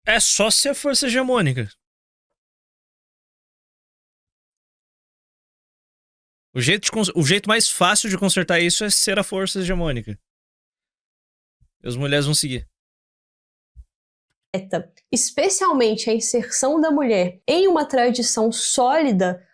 É só ser a força hegemônica. O jeito mais fácil de consertar isso é ser a força hegemônica. E as mulheres vão seguir. Especialmente a inserção da mulher em uma tradição sólida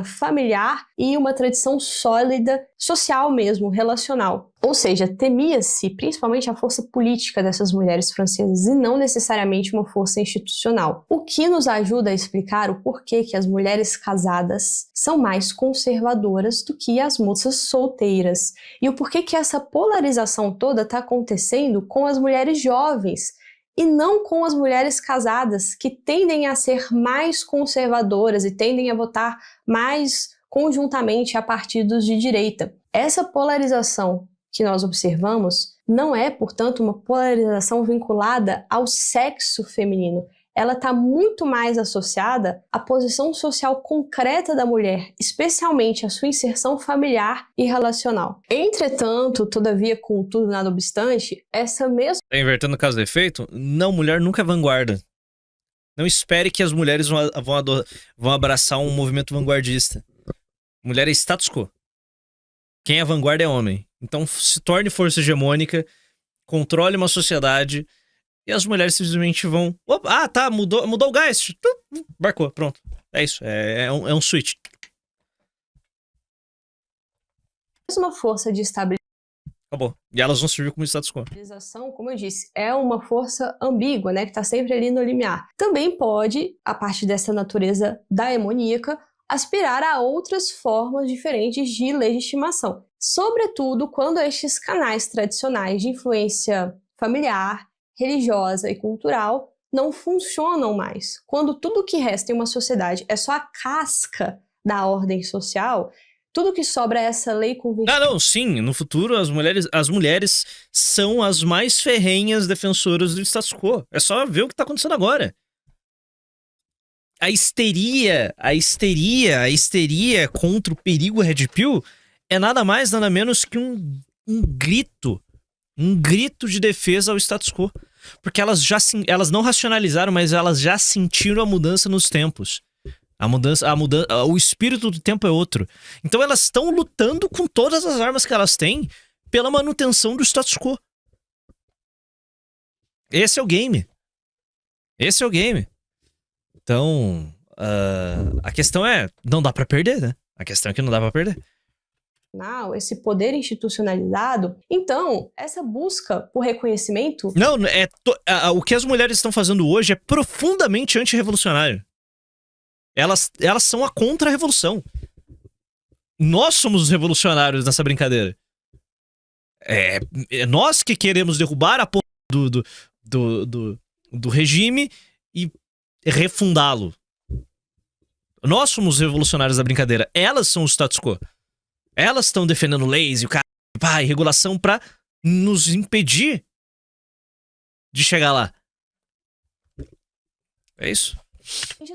familiar e uma tradição sólida social mesmo, relacional. Ou seja, temia-se principalmente a força política dessas mulheres francesas e não necessariamente uma força institucional. O que nos ajuda a explicar o porquê que as mulheres casadas são mais conservadoras do que as moças solteiras e o porquê que essa polarização toda está acontecendo com as mulheres jovens e não com as mulheres casadas, que tendem a ser mais conservadoras e tendem a votar mais conjuntamente a partidos de direita. Essa polarização que nós observamos não é, portanto, uma polarização vinculada ao sexo feminino. Ela está muito mais associada à posição social concreta da mulher, especialmente a sua inserção familiar e relacional. Entretanto, todavia, contudo, nada obstante, essa mesma... Tá invertendo o caso do efeito? Não, mulher nunca é vanguarda. Não espere que as mulheres vão abraçar um movimento vanguardista. Mulher é status quo. Quem é vanguarda é homem. Então se torne força hegemônica, controle uma sociedade... E as mulheres simplesmente vão... Opa, tá, mudou o gás. Barcou, pronto. É isso, é um switch. Uma força de estabilização, Acabou. E elas vão servir como status quo. como eu disse, é uma força ambígua, né, que está sempre ali no limiar. Também pode, a partir dessa natureza daemoníaca, aspirar a outras formas diferentes de legitimação. Sobretudo quando estes canais tradicionais de influência familiar, religiosa e cultural não funcionam mais. Quando tudo que resta em uma sociedade é só a casca da ordem social, tudo que sobra é essa lei convencional. Não, sim, no futuro as mulheres são as mais ferrenhas defensoras do status quo. É só ver o que tá acontecendo agora. A histeria contra o perigo Red Pill é nada mais, nada menos que um grito de defesa ao status quo. Porque elas não racionalizaram, mas elas já sentiram a mudança nos tempos. O espírito do tempo é outro. Então elas estão lutando com todas as armas que elas têm pela manutenção do status quo. Esse é o game. Então, a questão é, não dá pra perder, né? A questão é que não dá pra perder. Esse poder institucionalizado. Então, essa busca por reconhecimento... Não, o que as mulheres estão fazendo hoje é profundamente antirrevolucionário. Elas são a contra-revolução. Nós somos os revolucionários nessa brincadeira. É nós que queremos derrubar a porra do regime e refundá-lo. Nós somos os revolucionários da brincadeira. Elas são o status quo. Elas estão defendendo leis e regulação pra nos impedir de chegar lá. É isso.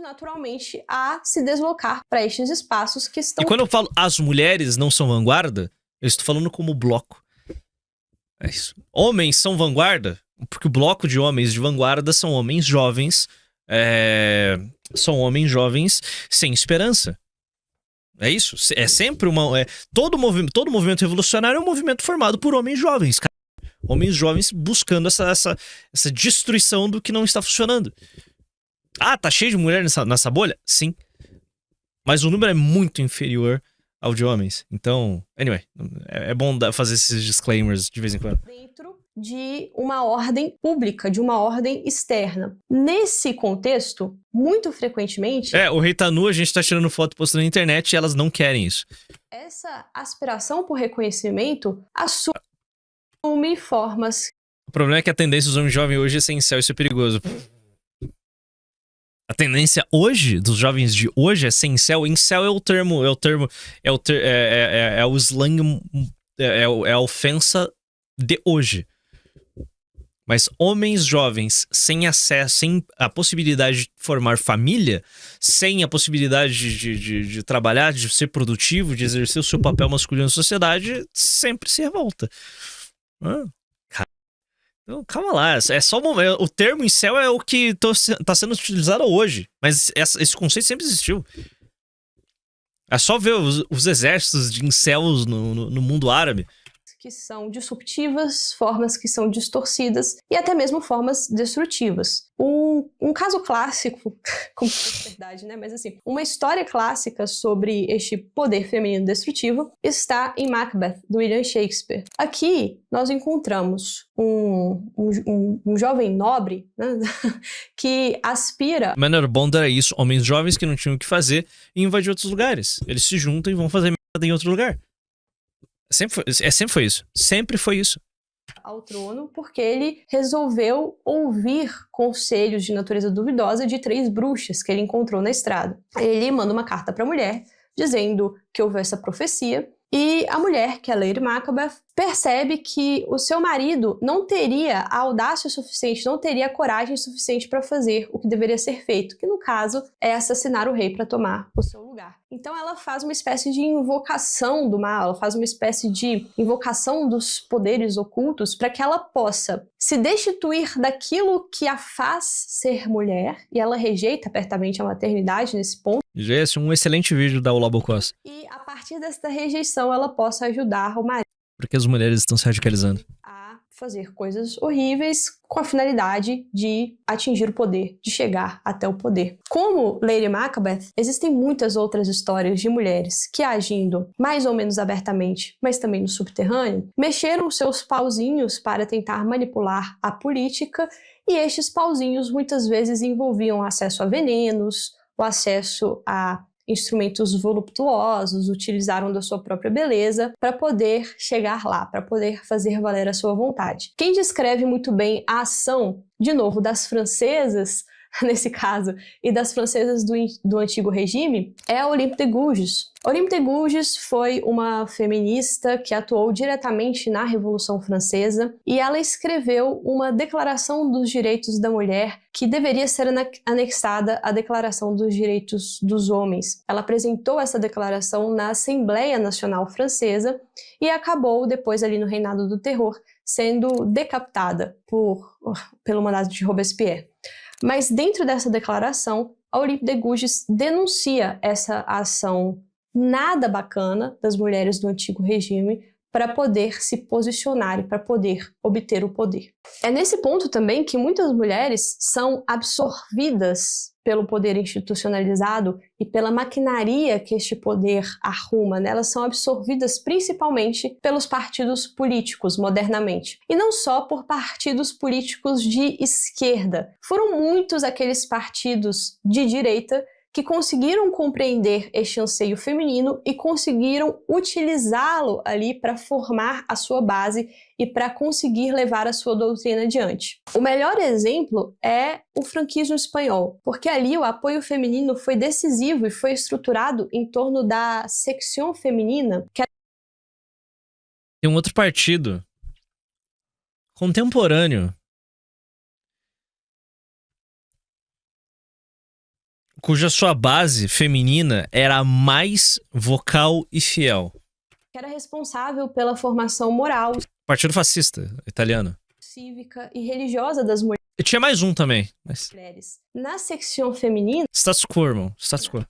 Naturalmente a se deslocar para estes espaços que estão... E quando eu falo as mulheres não são vanguarda, eu estou falando como bloco. É isso. Homens são vanguarda, porque o bloco de homens de vanguarda são homens jovens, são homens jovens sem esperança. É isso. É sempre uma. Todo movimento revolucionário é um movimento formado por homens jovens, cara. Homens jovens buscando essa destruição do que não está funcionando. Ah, tá cheio de mulher nessa bolha? Sim. Mas o número é muito inferior ao de homens. Então, anyway, é bom fazer esses disclaimers de vez em quando. Dentro de uma ordem pública, de uma ordem externa. Nesse contexto, muito frequentemente... O rei tá nu, a gente tá tirando foto e postando na internet e elas não querem isso. Essa aspiração por reconhecimento assume formas... O problema é que a tendência dos homens jovens hoje é ser incel, isso é perigoso. A tendência hoje, dos jovens de hoje, é ser incel. Incel é o slang, é a ofensa de hoje. Mas homens jovens sem acesso, sem a possibilidade de formar família, sem a possibilidade de trabalhar, de ser produtivo, de exercer o seu papel masculino na sociedade, sempre se revolta. Então, calma lá, é só o termo incel é o que tá sendo utilizado hoje, mas esse conceito sempre existiu. É só ver os exércitos de incels no mundo árabe. Que são disruptivas, formas que são distorcidas e até mesmo formas destrutivas. Um caso clássico, como é verdade, né? Mas assim, uma história clássica sobre este poder feminino destrutivo está em Macbeth, do William Shakespeare. Aqui nós encontramos um jovem nobre, né? que aspira... Manor Bond era isso, homens jovens que não tinham o que fazer e invadir outros lugares. Eles se juntam e vão fazer merda em outro lugar. Sempre foi isso. Sempre foi isso. Ao trono, porque ele resolveu ouvir conselhos de natureza duvidosa de 3 bruxas que ele encontrou na estrada. Ele manda uma carta para a mulher, dizendo que houve essa profecia, e a mulher, que é a Lady Macbeth, percebe que o seu marido não teria a audácia suficiente, não teria a coragem suficiente para fazer o que deveria ser feito, que no caso é assassinar o rei para tomar o seu lugar. Então ela faz uma espécie de invocação do mal, ela faz uma espécie de invocação dos poderes ocultos para que ela possa se destituir daquilo que a faz ser mulher, e ela rejeita apertamente a maternidade nesse ponto. Já é um excelente vídeo da Olabocós. E a partir dessa rejeição ela possa ajudar o marido. Porque as mulheres estão se radicalizando. A fazer coisas horríveis com a finalidade de atingir o poder, de chegar até o poder. Como Lady Macbeth, existem muitas outras histórias de mulheres que, agindo mais ou menos abertamente, mas também no subterrâneo, mexeram seus pauzinhos para tentar manipular a política, e estes pauzinhos muitas vezes envolviam acesso a venenos, o acesso a instrumentos voluptuosos, utilizaram da sua própria beleza para poder chegar lá, para poder fazer valer a sua vontade. Quem descreve muito bem a ação, de novo, das francesas, nesse caso, e das francesas do antigo regime, é a Olympe de Gouges. Olympe de Gouges foi uma feminista que atuou diretamente na Revolução Francesa, e ela escreveu uma declaração dos direitos da mulher que deveria ser anexada à Declaração dos Direitos dos Homens. Ela apresentou essa declaração na Assembleia Nacional Francesa e acabou, depois ali no Reinado do Terror, sendo decapitada pelo mandato de Robespierre. Mas dentro dessa declaração, a Olympe de Gouges denuncia essa ação nada bacana das mulheres do antigo regime para poder se posicionar e para poder obter o poder. É nesse ponto também que muitas mulheres são absorvidas pelo poder institucionalizado e pela maquinaria que este poder arruma, né? Elas são absorvidas principalmente pelos partidos políticos, modernamente. E não só por partidos políticos de esquerda. Foram muitos aqueles partidos de direita que conseguiram compreender este anseio feminino e conseguiram utilizá-lo ali para formar a sua base e para conseguir levar a sua doutrina adiante. O melhor exemplo é o franquismo espanhol, porque ali o apoio feminino foi decisivo e foi estruturado em torno da secção feminina, que Tem um outro partido contemporâneo cuja sua base feminina era mais vocal e fiel. era responsável pela formação moral. Partido fascista italiano. cívica e religiosa das Eu tinha mais um também, mas... mulheres. Na secção feminina, Status quo, irmão. Status quo.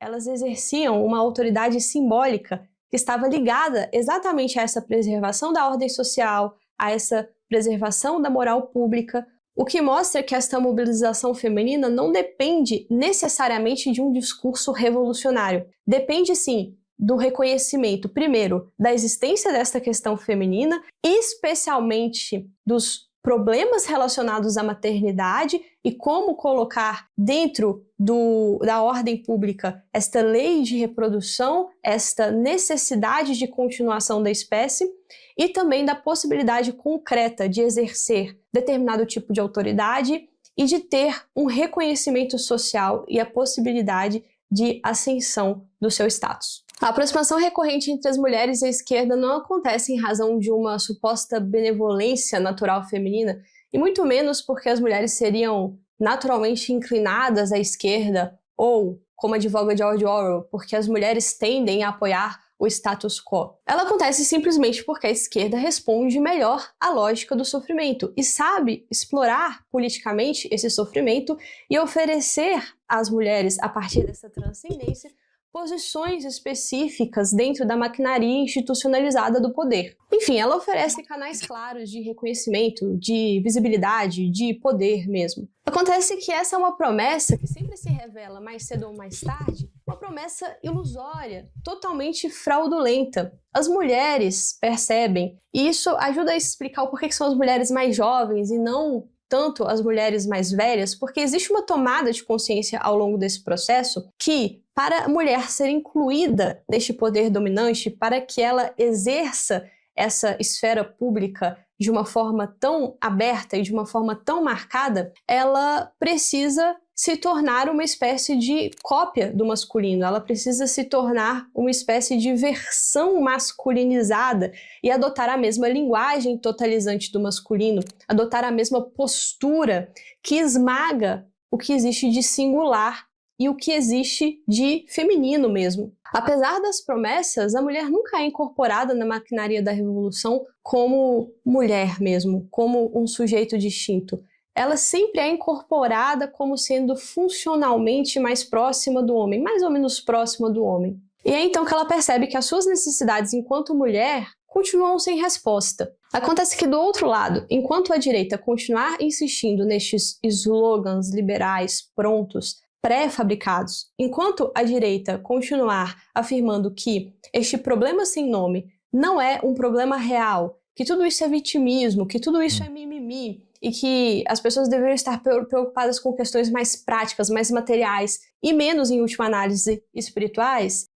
elas exerciam uma autoridade simbólica que estava ligada exatamente a essa preservação da ordem social, a essa preservação da moral pública, o que mostra que esta mobilização feminina não depende necessariamente de um discurso revolucionário. Depende, sim, do reconhecimento, primeiro, da existência desta questão feminina, especialmente dos problemas relacionados à maternidade e como colocar dentro da ordem pública esta lei de reprodução, esta necessidade de continuação da espécie e também da possibilidade concreta de exercer determinado tipo de autoridade e de ter um reconhecimento social e a possibilidade de ascensão do seu status. A aproximação recorrente entre as mulheres e a esquerda não acontece em razão de uma suposta benevolência natural feminina, e muito menos porque as mulheres seriam naturalmente inclinadas à esquerda, ou, como advoga George Orwell, porque as mulheres tendem a apoiar o status quo. Ela acontece simplesmente porque a esquerda responde melhor à lógica do sofrimento e sabe explorar politicamente esse sofrimento e oferecer às mulheres, a partir dessa transcendência, posições específicas dentro da maquinaria institucionalizada do poder. Enfim, ela oferece canais claros de reconhecimento, de visibilidade, de poder mesmo. Acontece que essa é uma promessa que sempre se revela mais cedo ou mais tarde, uma promessa ilusória, totalmente fraudulenta. As mulheres percebem, e isso ajuda a explicar o porquê que são as mulheres mais jovens e não tanto as mulheres mais velhas, porque existe uma tomada de consciência ao longo desse processo que, para a mulher ser incluída neste poder dominante, para que ela exerça essa esfera pública de uma forma tão aberta e de uma forma tão marcada, ela precisa se tornar uma espécie de cópia do masculino, ela precisa se tornar uma espécie de versão masculinizada e adotar a mesma linguagem totalizante do masculino, adotar a mesma postura que esmaga o que existe de singular e o que existe de feminino mesmo. Apesar das promessas, a mulher nunca é incorporada na maquinaria da revolução como mulher mesmo, como um sujeito distinto. Ela sempre é incorporada como sendo funcionalmente mais próxima do homem, mais ou menos próxima do homem. E é então que ela percebe que as suas necessidades enquanto mulher continuam sem resposta. Acontece que do outro lado, enquanto a direita continuar insistindo nestes slogans liberais prontos, pré-fabricados, enquanto a direita continuar afirmando que este problema sem nome não é um problema real, que tudo isso é vitimismo, que tudo isso é mimimi, e que as pessoas deveriam estar preocupadas com questões mais práticas, mais materiais e menos, em última análise, espirituais,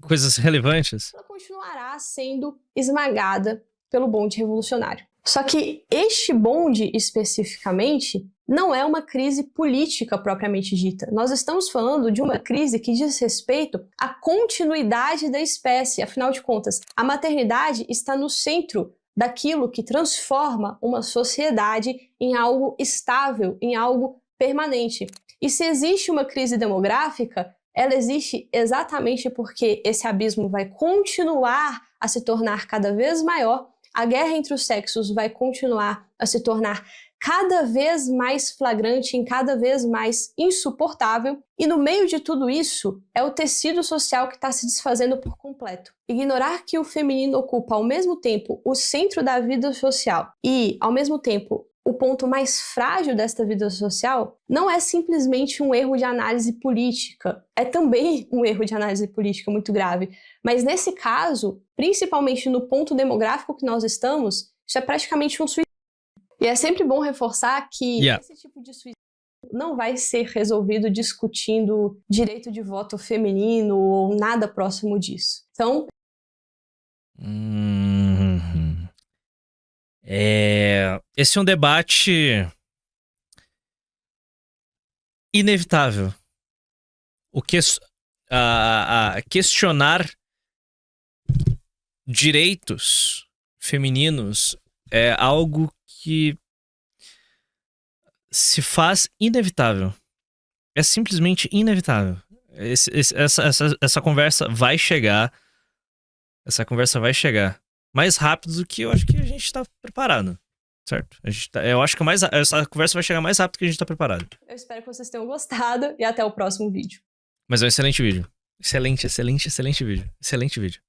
Coisas relevantes. ela continuará sendo esmagada pelo bonde revolucionário. Só que este bonde, especificamente, não é uma crise política propriamente dita. Nós estamos falando de uma crise que diz respeito à continuidade da espécie. Afinal de contas, a maternidade está no centro daquilo que transforma uma sociedade em algo estável, em algo permanente. E se existe uma crise demográfica, ela existe exatamente porque esse abismo vai continuar a se tornar cada vez maior, a guerra entre os sexos vai continuar a se tornar cada vez mais flagrante, e cada vez mais insuportável, e no meio de tudo isso é o tecido social que está se desfazendo por completo. Ignorar que o feminino ocupa ao mesmo tempo o centro da vida social e, ao mesmo tempo, o ponto mais frágil desta vida social não é simplesmente um erro de análise política, é também um erro de análise política muito grave, mas nesse caso, principalmente no ponto demográfico que nós estamos, isso é praticamente um suicídio. E é sempre bom reforçar que esse tipo de suicídio não vai ser resolvido discutindo direito de voto feminino ou nada próximo disso. Então... Esse é um debate inevitável. Questionar direitos femininos é algo que se faz inevitável. É simplesmente inevitável. Essa conversa vai chegar. Essa conversa vai chegar mais rápido do que eu acho que a gente está preparado. Certo? Eu acho que essa conversa vai chegar mais rápido que a gente tá preparado. Eu espero que vocês tenham gostado e até o próximo vídeo. Mas é um excelente vídeo. Excelente vídeo. Excelente vídeo.